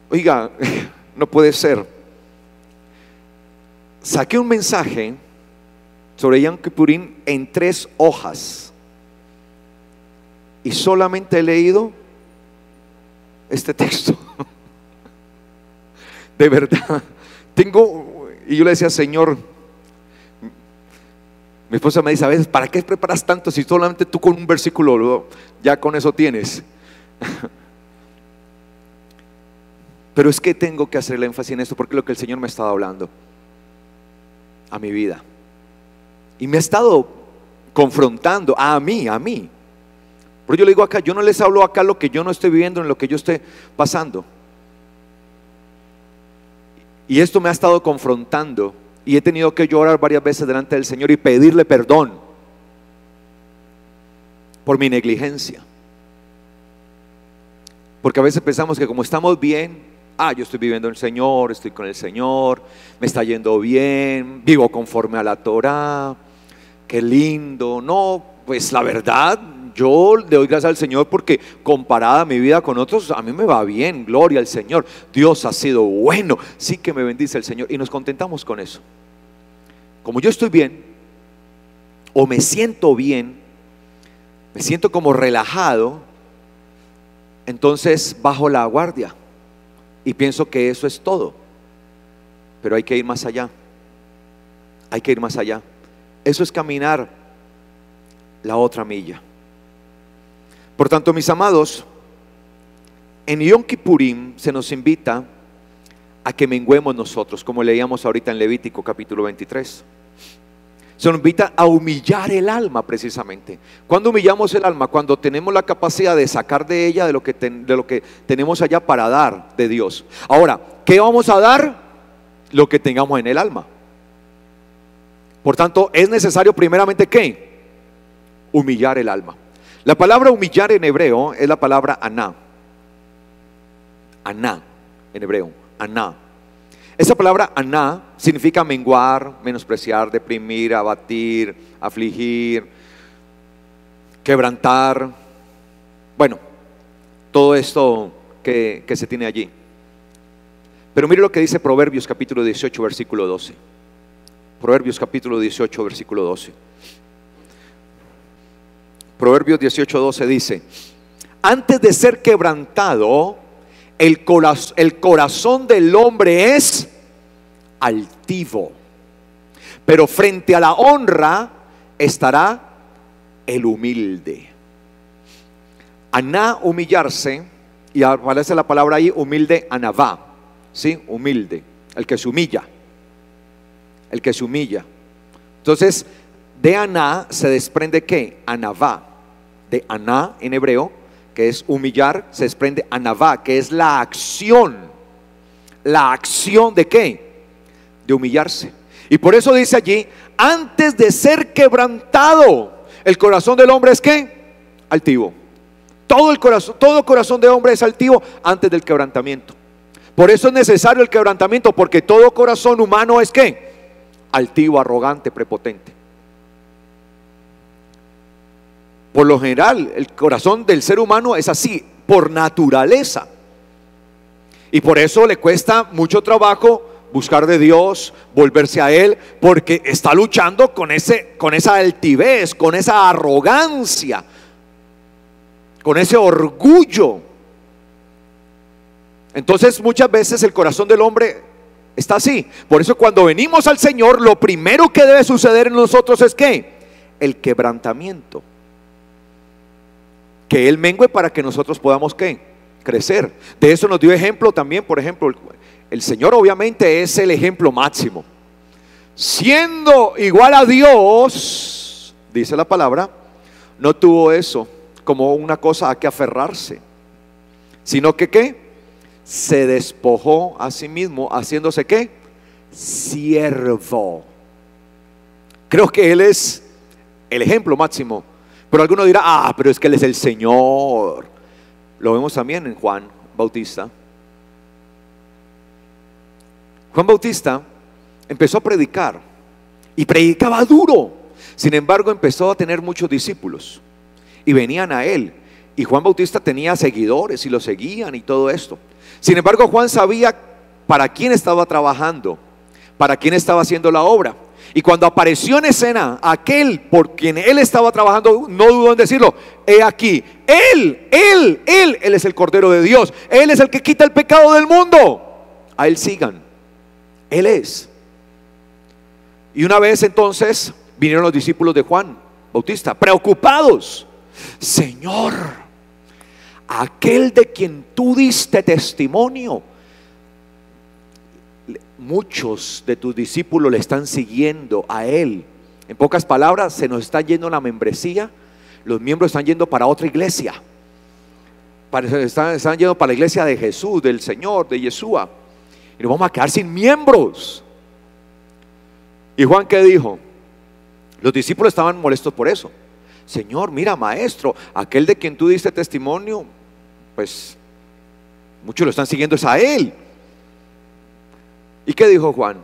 Oiga, no puede ser. Saqué un mensaje sobre Yom Kippurim en 3 hojas y solamente he leído este texto. De verdad, y yo le decía: Señor, mi esposa me dice a veces: ¿para qué preparas tanto si solamente tú con un versículo ya con eso tienes? Pero es que tengo que hacer el énfasis en esto porque es lo que el Señor me ha estado hablando a mi vida. Y me ha estado confrontando a mí. Pero yo le digo acá, yo no les hablo acá lo que yo no estoy viviendo, en lo que yo esté pasando. Y esto me ha estado confrontando y he tenido que llorar varias veces delante del Señor y pedirle perdón por mi negligencia. Porque a veces pensamos que como estamos bien, yo estoy viviendo en el Señor, estoy con el Señor, me está yendo bien, vivo conforme a la Torá, qué lindo. No, pues la verdad, yo le doy gracias al Señor porque comparada mi vida con otros, a mí me va bien, gloria al Señor. Dios ha sido bueno, sí que me bendice el Señor y nos contentamos con eso. Como yo estoy bien, o me siento bien, me siento como relajado, entonces bajo la guardia Y pienso que eso es todo. Pero hay que ir más allá. Hay que ir más allá. Eso es caminar la otra milla. Por tanto, mis amados, en Yom Kippurim se nos invita a que menguemos nosotros, como leíamos ahorita en Levítico capítulo 23. Se nos invita a humillar el alma precisamente. ¿Cuándo humillamos el alma? Cuando tenemos la capacidad de sacar de ella de lo que tenemos allá para dar de Dios. Ahora, ¿qué vamos a dar? Lo que tengamos en el alma. Por tanto, es necesario primeramente ¿qué? Humillar el alma. La palabra humillar en hebreo es la palabra aná. Aná, en hebreo, aná. Esa palabra aná significa menguar, menospreciar, deprimir, abatir, afligir, quebrantar. Bueno, todo esto que se tiene allí. Pero mire lo que dice Proverbios capítulo 18 versículo 12. Proverbios capítulo 18 versículo 12. Proverbios 18, 12 dice: antes de ser quebrantado, el corazón del hombre es altivo, pero frente a la honra estará el humilde. Aná, humillarse, y aparece la palabra ahí, humilde, anavá, ¿sí? Humilde, el que se humilla. El que se humilla. Entonces, de aná se desprende ¿qué? Anavá. De aná en hebreo, que es humillar, se desprende anavá, que es la acción. ¿La acción de qué? De humillarse. Y por eso dice allí, antes de ser quebrantado, el corazón del hombre es ¿qué? Altivo. Todo corazón de hombre es altivo antes del quebrantamiento. Por eso es necesario el quebrantamiento, porque todo corazón humano es ¿qué? Altivo, arrogante, prepotente. Por lo general, el corazón del ser humano es así, por naturaleza. Y por eso le cuesta mucho trabajo buscar de Dios, volverse a Él, porque está luchando con esa altivez, con esa arrogancia, con ese orgullo. Entonces muchas veces el corazón del hombre está así. Por eso cuando venimos al Señor, lo primero que debe suceder en nosotros es ¿qué? El quebrantamiento. Que Él mengue para que nosotros podamos ¿qué? Crecer. De eso nos dio ejemplo también. Por ejemplo, el Señor obviamente es el ejemplo máximo. Siendo igual a Dios, dice la palabra, no tuvo eso como una cosa a que aferrarse, sino que ¿qué? Se despojó a sí mismo, haciéndose ¿qué? Siervo. Creo que Él es el ejemplo máximo. Pero alguno dirá, pero es que Él es el Señor. Lo vemos también en Juan Bautista. Juan Bautista empezó a predicar y predicaba duro. Sin embargo, empezó a tener muchos discípulos y venían a Él. Y Juan Bautista tenía seguidores y lo seguían y todo esto. Sin embargo, Juan sabía para quién estaba trabajando, para quién estaba haciendo la obra. Y cuando apareció en escena aquel por quien él estaba trabajando, no dudó en decirlo: he aquí, Él es el Cordero de Dios. Él es el que quita el pecado del mundo. A Él sigan. Él es. Y una vez entonces vinieron los discípulos de Juan Bautista, preocupados: Señor, aquel de quien tú diste testimonio, muchos de tus discípulos le están siguiendo a Él. En pocas palabras, se nos está yendo la membresía. Los miembros están yendo para otra iglesia. Están yendo para la iglesia de Jesús, del Señor, de Yeshua. Y nos vamos a quedar sin miembros. ¿Y Juan qué dijo? Los discípulos estaban molestos por eso. Señor, mira, maestro, aquel de quien tú diste testimonio, pues muchos lo están siguiendo es a Él. ¿Y qué dijo Juan?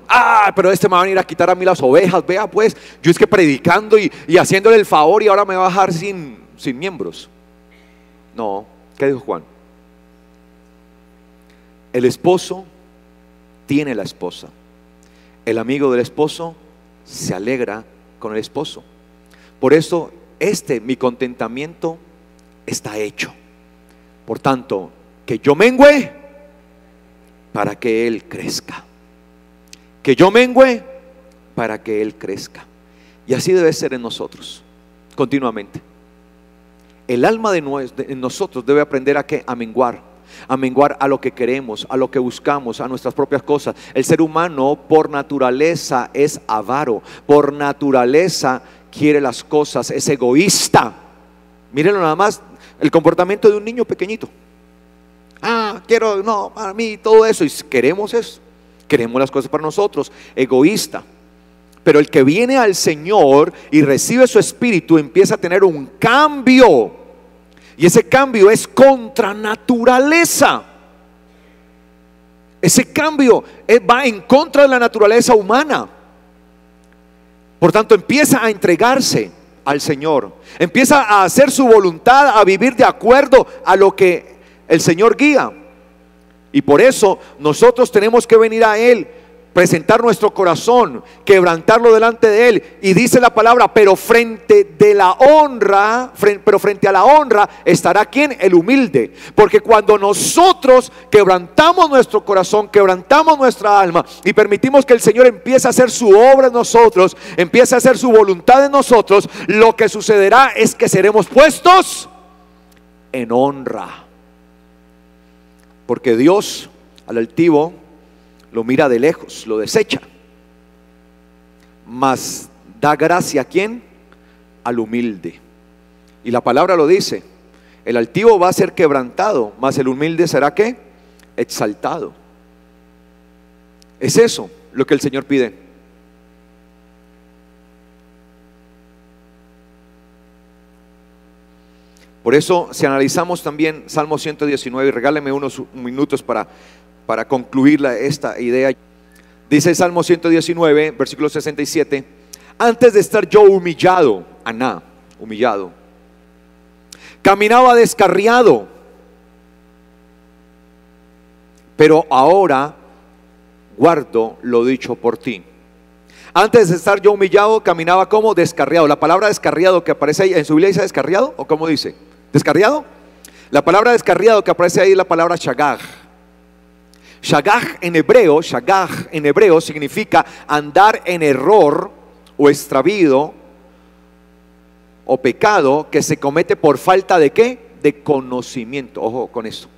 Pero este me va a venir a quitar a mí las ovejas. Vea pues, yo es que predicando y haciéndole el favor, y ahora me va a dejar sin miembros. No, ¿qué dijo Juan? El esposo tiene la esposa. El amigo del esposo se alegra con el esposo. Por eso mi contentamiento está hecho. Por tanto, que yo mengüe para que Él crezca. Que yo mengüe para que Él crezca. Y así debe ser en nosotros, continuamente. El alma de nosotros debe aprender a ¿qué? A menguar a lo que queremos, a lo que buscamos, a nuestras propias cosas. El ser humano por naturaleza es avaro, por naturaleza quiere las cosas, es egoísta. Mírenlo nada más, el comportamiento de un niño pequeñito. Quiero, no, para mí todo eso, y queremos eso, queremos las cosas para nosotros, egoísta. Pero el que viene al Señor y recibe su espíritu empieza a tener un cambio, y ese cambio es contra naturaleza. Ese cambio va en contra de la naturaleza humana. Por tanto, empieza a entregarse al Señor, empieza a hacer su voluntad, a vivir de acuerdo a lo que el Señor guía. Y por eso nosotros tenemos que venir a Él, presentar nuestro corazón, quebrantarlo delante de Él. Y dice la palabra, pero frente a la honra estará ¿quién? El humilde. Porque cuando nosotros quebrantamos nuestro corazón, quebrantamos nuestra alma y permitimos que el Señor empiece a hacer su obra en nosotros, empiece a hacer su voluntad en nosotros, lo que sucederá es que seremos puestos en honra. Porque Dios al altivo lo mira de lejos, lo desecha, mas da gracia ¿a quién? Al humilde. Y la palabra lo dice, el altivo va a ser quebrantado, mas el humilde será ¿qué? Exaltado. Es eso lo que el Señor pide. Por eso, si analizamos también Salmo 119, y regáleme unos minutos para concluir esta idea. Dice el Salmo 119, versículo 67: antes de estar yo humillado, humillado, caminaba descarriado, pero ahora guardo lo dicho por ti. Antes de estar yo humillado, caminaba como descarriado. La palabra descarriado que aparece ahí en su Biblia dice descarriado, ¿o cómo dice? ¿Descarriado? La palabra descarriado que aparece ahí es la palabra shagag. Shagag en hebreo significa andar en error o extravío o pecado que se comete por falta de ¿qué? De conocimiento. Ojo con esto.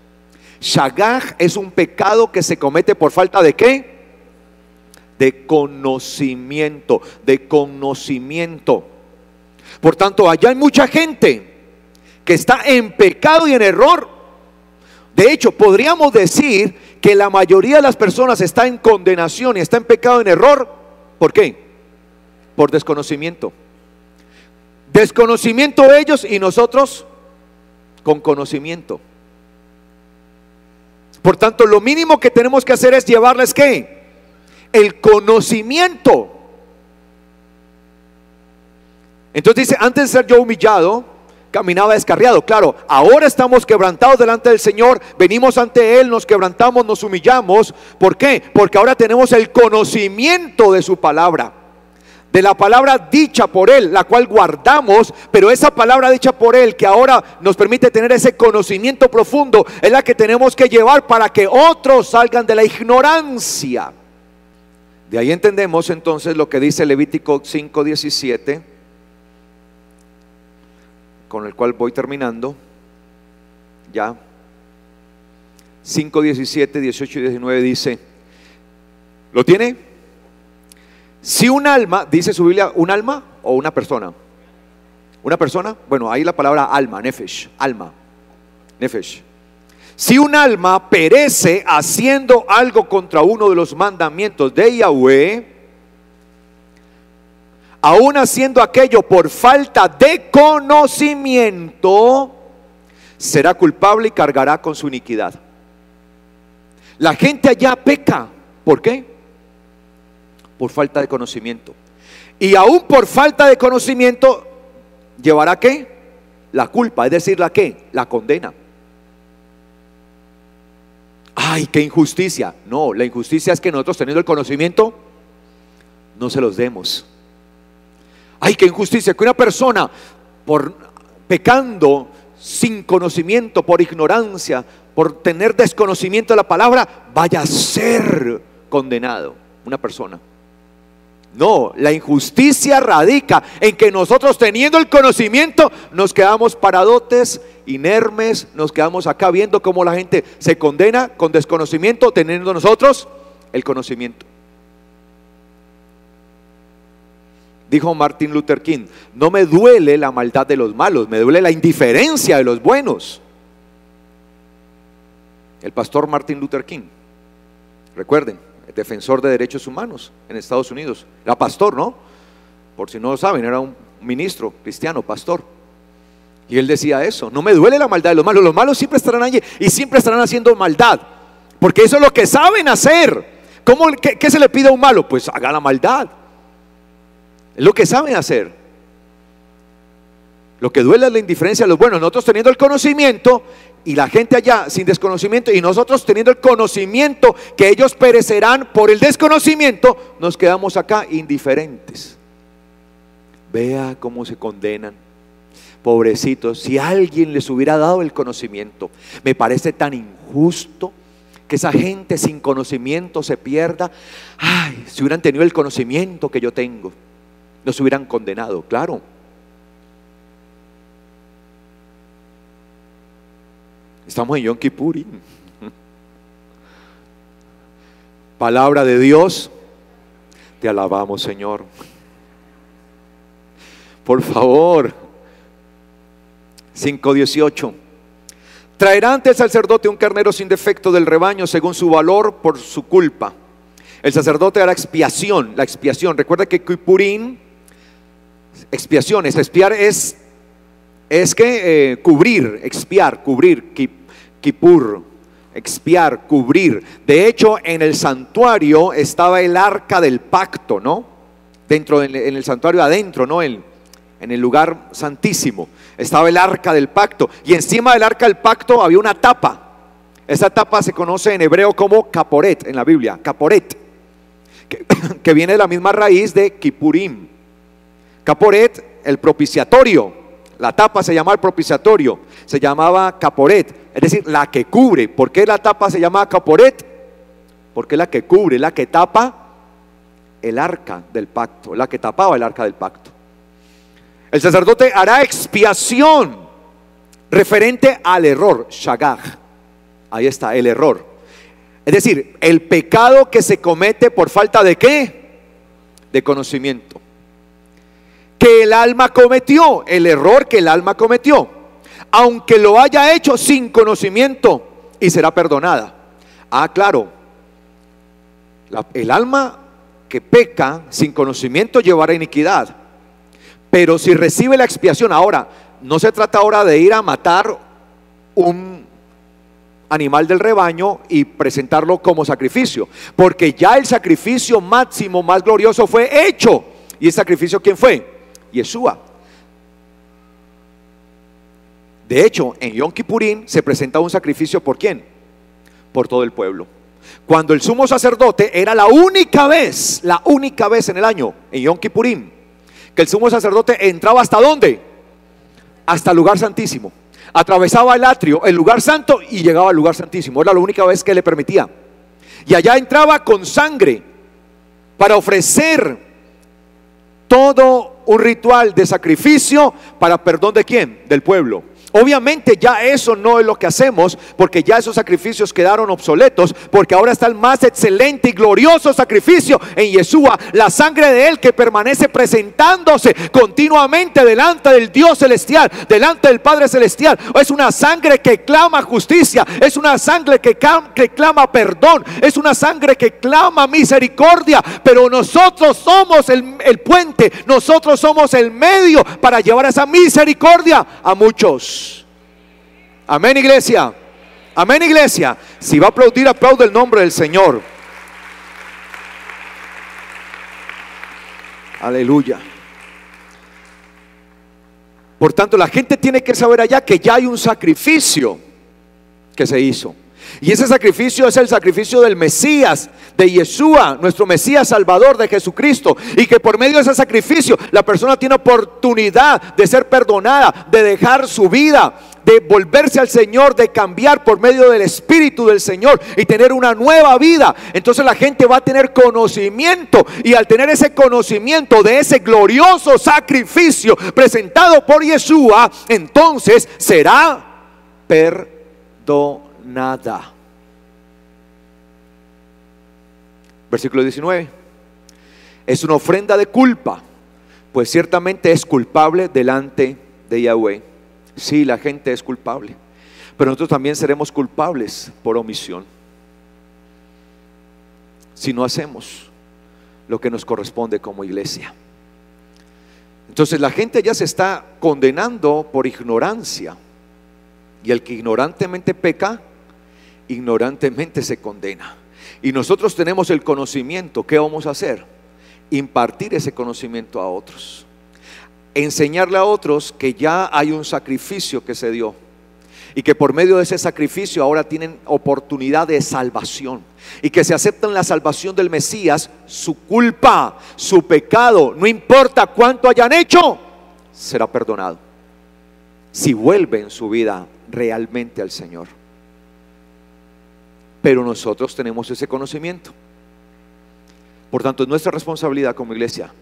Shagag es un pecado que se comete por falta de ¿qué? De conocimiento, de conocimiento. Por tanto, allá hay mucha gente que está en pecado y en error. De hecho, podríamos decir que la mayoría de las personas está en condenación y está en pecado y en error. ¿Por qué? Por desconocimiento. Desconocimiento ellos y nosotros con conocimiento. Por tanto, lo mínimo que tenemos que hacer es llevarles ¿qué? El conocimiento. Entonces dice, antes de ser yo humillado, caminaba descarriado. Claro, ahora estamos quebrantados delante del Señor, venimos ante Él, nos quebrantamos, nos humillamos. ¿Por qué? Porque ahora tenemos el conocimiento de su palabra, de la palabra dicha por Él, la cual guardamos. Pero esa palabra dicha por Él, que ahora nos permite tener ese conocimiento profundo, es la que tenemos que llevar para que otros salgan de la ignorancia. De ahí entendemos entonces lo que dice Levítico 5:17, con el cual voy terminando ya. 5:17, 18 y 19 dice, ¿lo tiene? Si un alma, dice su Biblia, ¿un alma o una persona? ¿Una persona? Bueno, ahí la palabra alma, nefesh, alma, nefesh. Si un alma perece haciendo algo contra uno de los mandamientos de Yahweh, aún haciendo aquello por falta de conocimiento, será culpable y cargará con su iniquidad. La gente allá peca. ¿Por qué? Por falta de conocimiento. Y aún por falta de conocimiento llevará ¿qué? La culpa, es decir, ¿la qué? La condena. Ay, qué injusticia. No, la injusticia es que nosotros, teniendo el conocimiento, no se los demos. Ay, qué injusticia que una persona, por pecando sin conocimiento, por ignorancia, por tener desconocimiento de la palabra, vaya a ser condenado una persona. No, la injusticia radica en que nosotros, teniendo el conocimiento, nos quedamos paradotes, inermes, nos quedamos acá viendo cómo la gente se condena con desconocimiento, teniendo nosotros el conocimiento. Dijo Martin Luther King: no me duele la maldad de los malos, me duele la indiferencia de los buenos. El pastor Martin Luther King, recuerden, el defensor de derechos humanos en Estados Unidos, era pastor, ¿no? Por si no lo saben, era un ministro cristiano, pastor. Y él decía eso: no me duele la maldad de los malos siempre estarán allí y siempre estarán haciendo maldad, porque eso es lo que saben hacer. ¿Qué se le pide a un malo? Pues haga la maldad, es lo que saben hacer. Lo que duele es la indiferencia de los buenos. Nosotros teniendo el conocimiento y la gente allá sin desconocimiento, y nosotros teniendo el conocimiento que ellos perecerán por el desconocimiento, nos quedamos acá indiferentes. Vea cómo se condenan, pobrecitos. Si alguien les hubiera dado el conocimiento, me parece tan injusto que esa gente sin conocimiento se pierda. Ay, si hubieran tenido el conocimiento que yo tengo, nos hubieran condenado, claro. Estamos en Yom Kippur. Palabra de Dios, te alabamos, Señor. Por favor. 5:18. Traerá ante el sacerdote un carnero sin defecto del rebaño, según su valor por su culpa. El sacerdote hará expiación. La expiación, recuerda que Kippurín, expiación, expiar es que cubrir, expiar, cubrir, Kippur, expiar, cubrir. De hecho, en el santuario estaba el arca del pacto, ¿no? Dentro, en el santuario adentro, ¿no? En el lugar santísimo estaba el arca del pacto, y encima del arca del pacto había una tapa. Esa tapa se conoce en hebreo como caporet, en la Biblia, caporet, que viene de la misma raíz de Kippurim. Caporet, el propiciatorio. La tapa se llama el propiciatorio, se llamaba caporet, es decir, la que cubre. ¿Por qué la tapa se llama caporet? Porque es la que cubre, la que tapa el arca del pacto, la que tapaba el arca del pacto. El sacerdote hará expiación referente al error, shagag. Ahí está, el error. Es decir, el pecado que se comete por falta de ¿qué? De conocimiento. Que el alma cometió, el error que el alma cometió, aunque lo haya hecho sin conocimiento, y será perdonada. Ah, claro, el alma que peca sin conocimiento llevará iniquidad. Pero si recibe la expiación, ahora, no se trata ahora de ir a matar un animal del rebaño y presentarlo como sacrificio, porque ya el sacrificio máximo, más glorioso fue hecho. ¿Y el sacrificio quién fue? Yeshua. De hecho, en Yom Kippurín se presenta un sacrificio ¿por quién? Por todo el pueblo. Cuando el sumo sacerdote, era la única vez en el año, en Yom Kippurín, que el sumo sacerdote entraba ¿hasta dónde? Hasta el lugar santísimo. Atravesaba el atrio, el lugar santo, y llegaba al lugar santísimo. Era la única vez que le permitía. Y allá entraba con sangre para ofrecer todo un ritual de sacrificio para perdón ¿de quién? Del pueblo. Obviamente ya eso no es lo que hacemos, porque ya esos sacrificios quedaron obsoletos, porque ahora está el más excelente y glorioso sacrificio en Yeshua, la sangre de Él que permanece presentándose continuamente delante del Dios celestial, delante del Padre celestial. Es una sangre que clama justicia, es una sangre que clama perdón, es una sangre que clama misericordia. Pero nosotros somos el puente, nosotros somos el medio para llevar esa misericordia a muchos. Amén, iglesia. Amén, iglesia. Si va a aplaudir, aplaude el nombre del Señor. Aleluya. Por tanto, la gente tiene que saber allá que ya hay un sacrificio que se hizo. Y ese sacrificio es el sacrificio del Mesías, de Yeshua, nuestro Mesías Salvador, de Jesucristo. Y que por medio de ese sacrificio la persona tiene oportunidad de ser perdonada, de dejar su vida, de volverse al Señor, de cambiar por medio del Espíritu del Señor y tener una nueva vida, entonces la gente va a tener conocimiento, y al tener ese conocimiento de ese glorioso sacrificio presentado por Yeshua, entonces será perdonada. Versículo 19. Es una ofrenda de culpa, pues ciertamente es culpable delante de Yahweh. Sí, la gente es culpable, pero nosotros también seremos culpables por omisión si no hacemos lo que nos corresponde como iglesia. Entonces la gente ya se está condenando por ignorancia, y el que ignorantemente peca, ignorantemente se condena. Y nosotros tenemos el conocimiento. ¿Qué vamos a hacer? Impartir ese conocimiento a otros, enseñarle a otros que ya hay un sacrificio que se dio, y que por medio de ese sacrificio ahora tienen oportunidad de salvación, y que si aceptan la salvación del Mesías, su culpa, su pecado, no importa cuánto hayan hecho, será perdonado si vuelven su vida realmente al Señor. Pero nosotros tenemos ese conocimiento. Por tanto, es nuestra responsabilidad como iglesia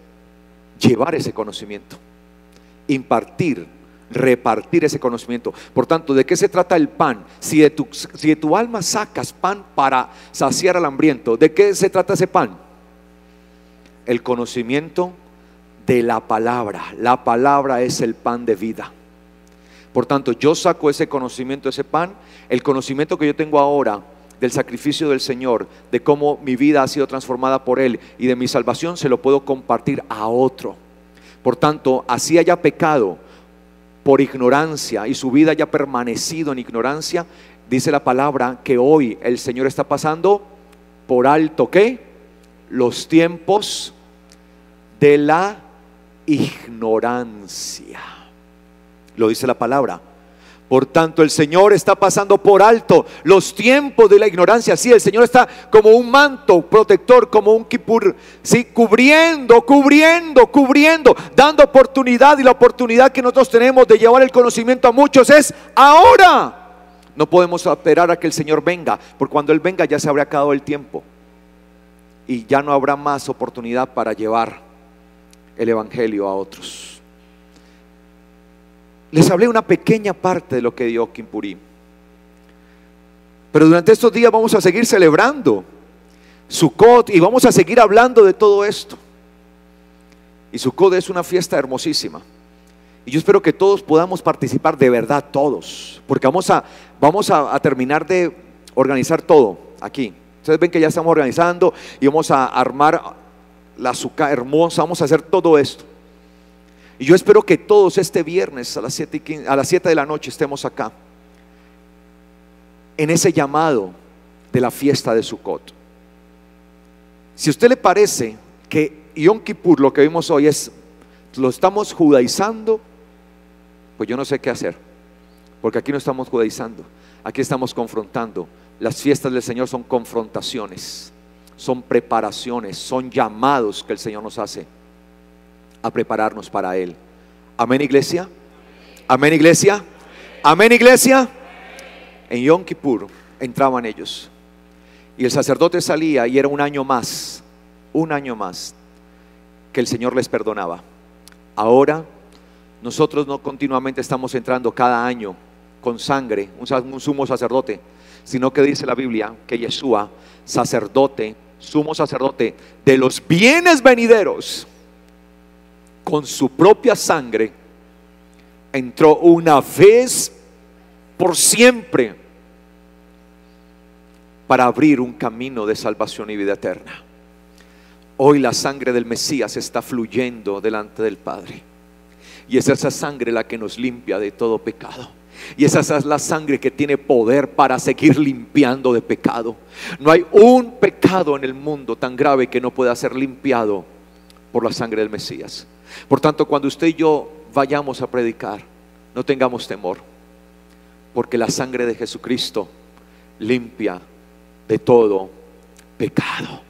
llevar ese conocimiento, impartir, repartir ese conocimiento. Por tanto, ¿de qué se trata el pan? Si de tu alma sacas pan para saciar al hambriento, ¿de qué se trata ese pan? El conocimiento de la palabra. La palabra es el pan de vida. Por tanto, yo saco ese conocimiento, ese pan, el conocimiento que yo tengo ahora del sacrificio del Señor, de cómo mi vida ha sido transformada por Él y de mi salvación, se lo puedo compartir a otro. Por tanto, así haya pecado por ignorancia y su vida haya permanecido en ignorancia, dice la palabra que hoy el Señor está pasando por alto, ¿qué? Los tiempos de la ignorancia. Lo dice la palabra. Por tanto, el Señor está pasando por alto los tiempos de la ignorancia. Sí, el Señor está como un manto protector, como un kipur, sí, cubriendo, dando oportunidad. Y la oportunidad que nosotros tenemos de llevar el conocimiento a muchos es ahora. No podemos esperar a que el Señor venga, porque cuando Él venga ya se habrá acabado el tiempo y ya no habrá más oportunidad para llevar el evangelio a otros. Les hablé una pequeña parte de lo que dio Kippurim, pero durante estos días vamos a seguir celebrando Sukkot y vamos a seguir hablando de todo esto. Y Sukkot es una fiesta hermosísima, y yo espero que todos podamos participar de verdad, todos, porque vamos a terminar de organizar todo aquí. Ustedes ven que ya estamos organizando y vamos a armar la sukkah hermosa, vamos a hacer todo esto. Y yo espero que todos este viernes a las 7 de la noche estemos acá, en ese llamado de la fiesta de Sukkot. Si a usted le parece que Yom Kippur, lo que vimos hoy, lo estamos judaizando, pues yo no sé qué hacer, porque aquí no estamos judaizando, aquí estamos confrontando. Las fiestas del Señor son confrontaciones, son preparaciones, son llamados que el Señor nos hace a prepararnos para Él. Amén, iglesia. Amén, iglesia. Amén, iglesia. En Yom Kippur entraban ellos y el sacerdote salía, y era un año más que el Señor les perdonaba. Ahora nosotros no continuamente estamos entrando cada año con sangre, un sumo sacerdote, sino que dice la Biblia que Yeshua, sacerdote, sumo sacerdote de los bienes venideros, con su propia sangre entró una vez por siempre para abrir un camino de salvación y vida eterna. Hoy la sangre del Mesías está fluyendo delante del Padre, y es esa sangre la que nos limpia de todo pecado. Y esa es la sangre que tiene poder para seguir limpiando de pecado. No hay un pecado en el mundo tan grave que no pueda ser limpiado por la sangre del Mesías. Por tanto, cuando usted y yo vayamos a predicar, no tengamos temor, porque la sangre de Jesucristo limpia de todo pecado,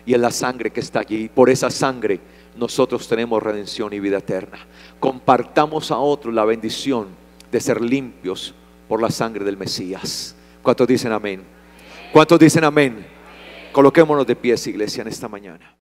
y es la sangre que está allí. Por esa sangre nosotros tenemos redención y vida eterna. Compartamos a otros la bendición de ser limpios por la sangre del Mesías. ¿Cuántos dicen amén? ¿Cuántos dicen amén? Coloquémonos de pies, iglesia, en esta mañana.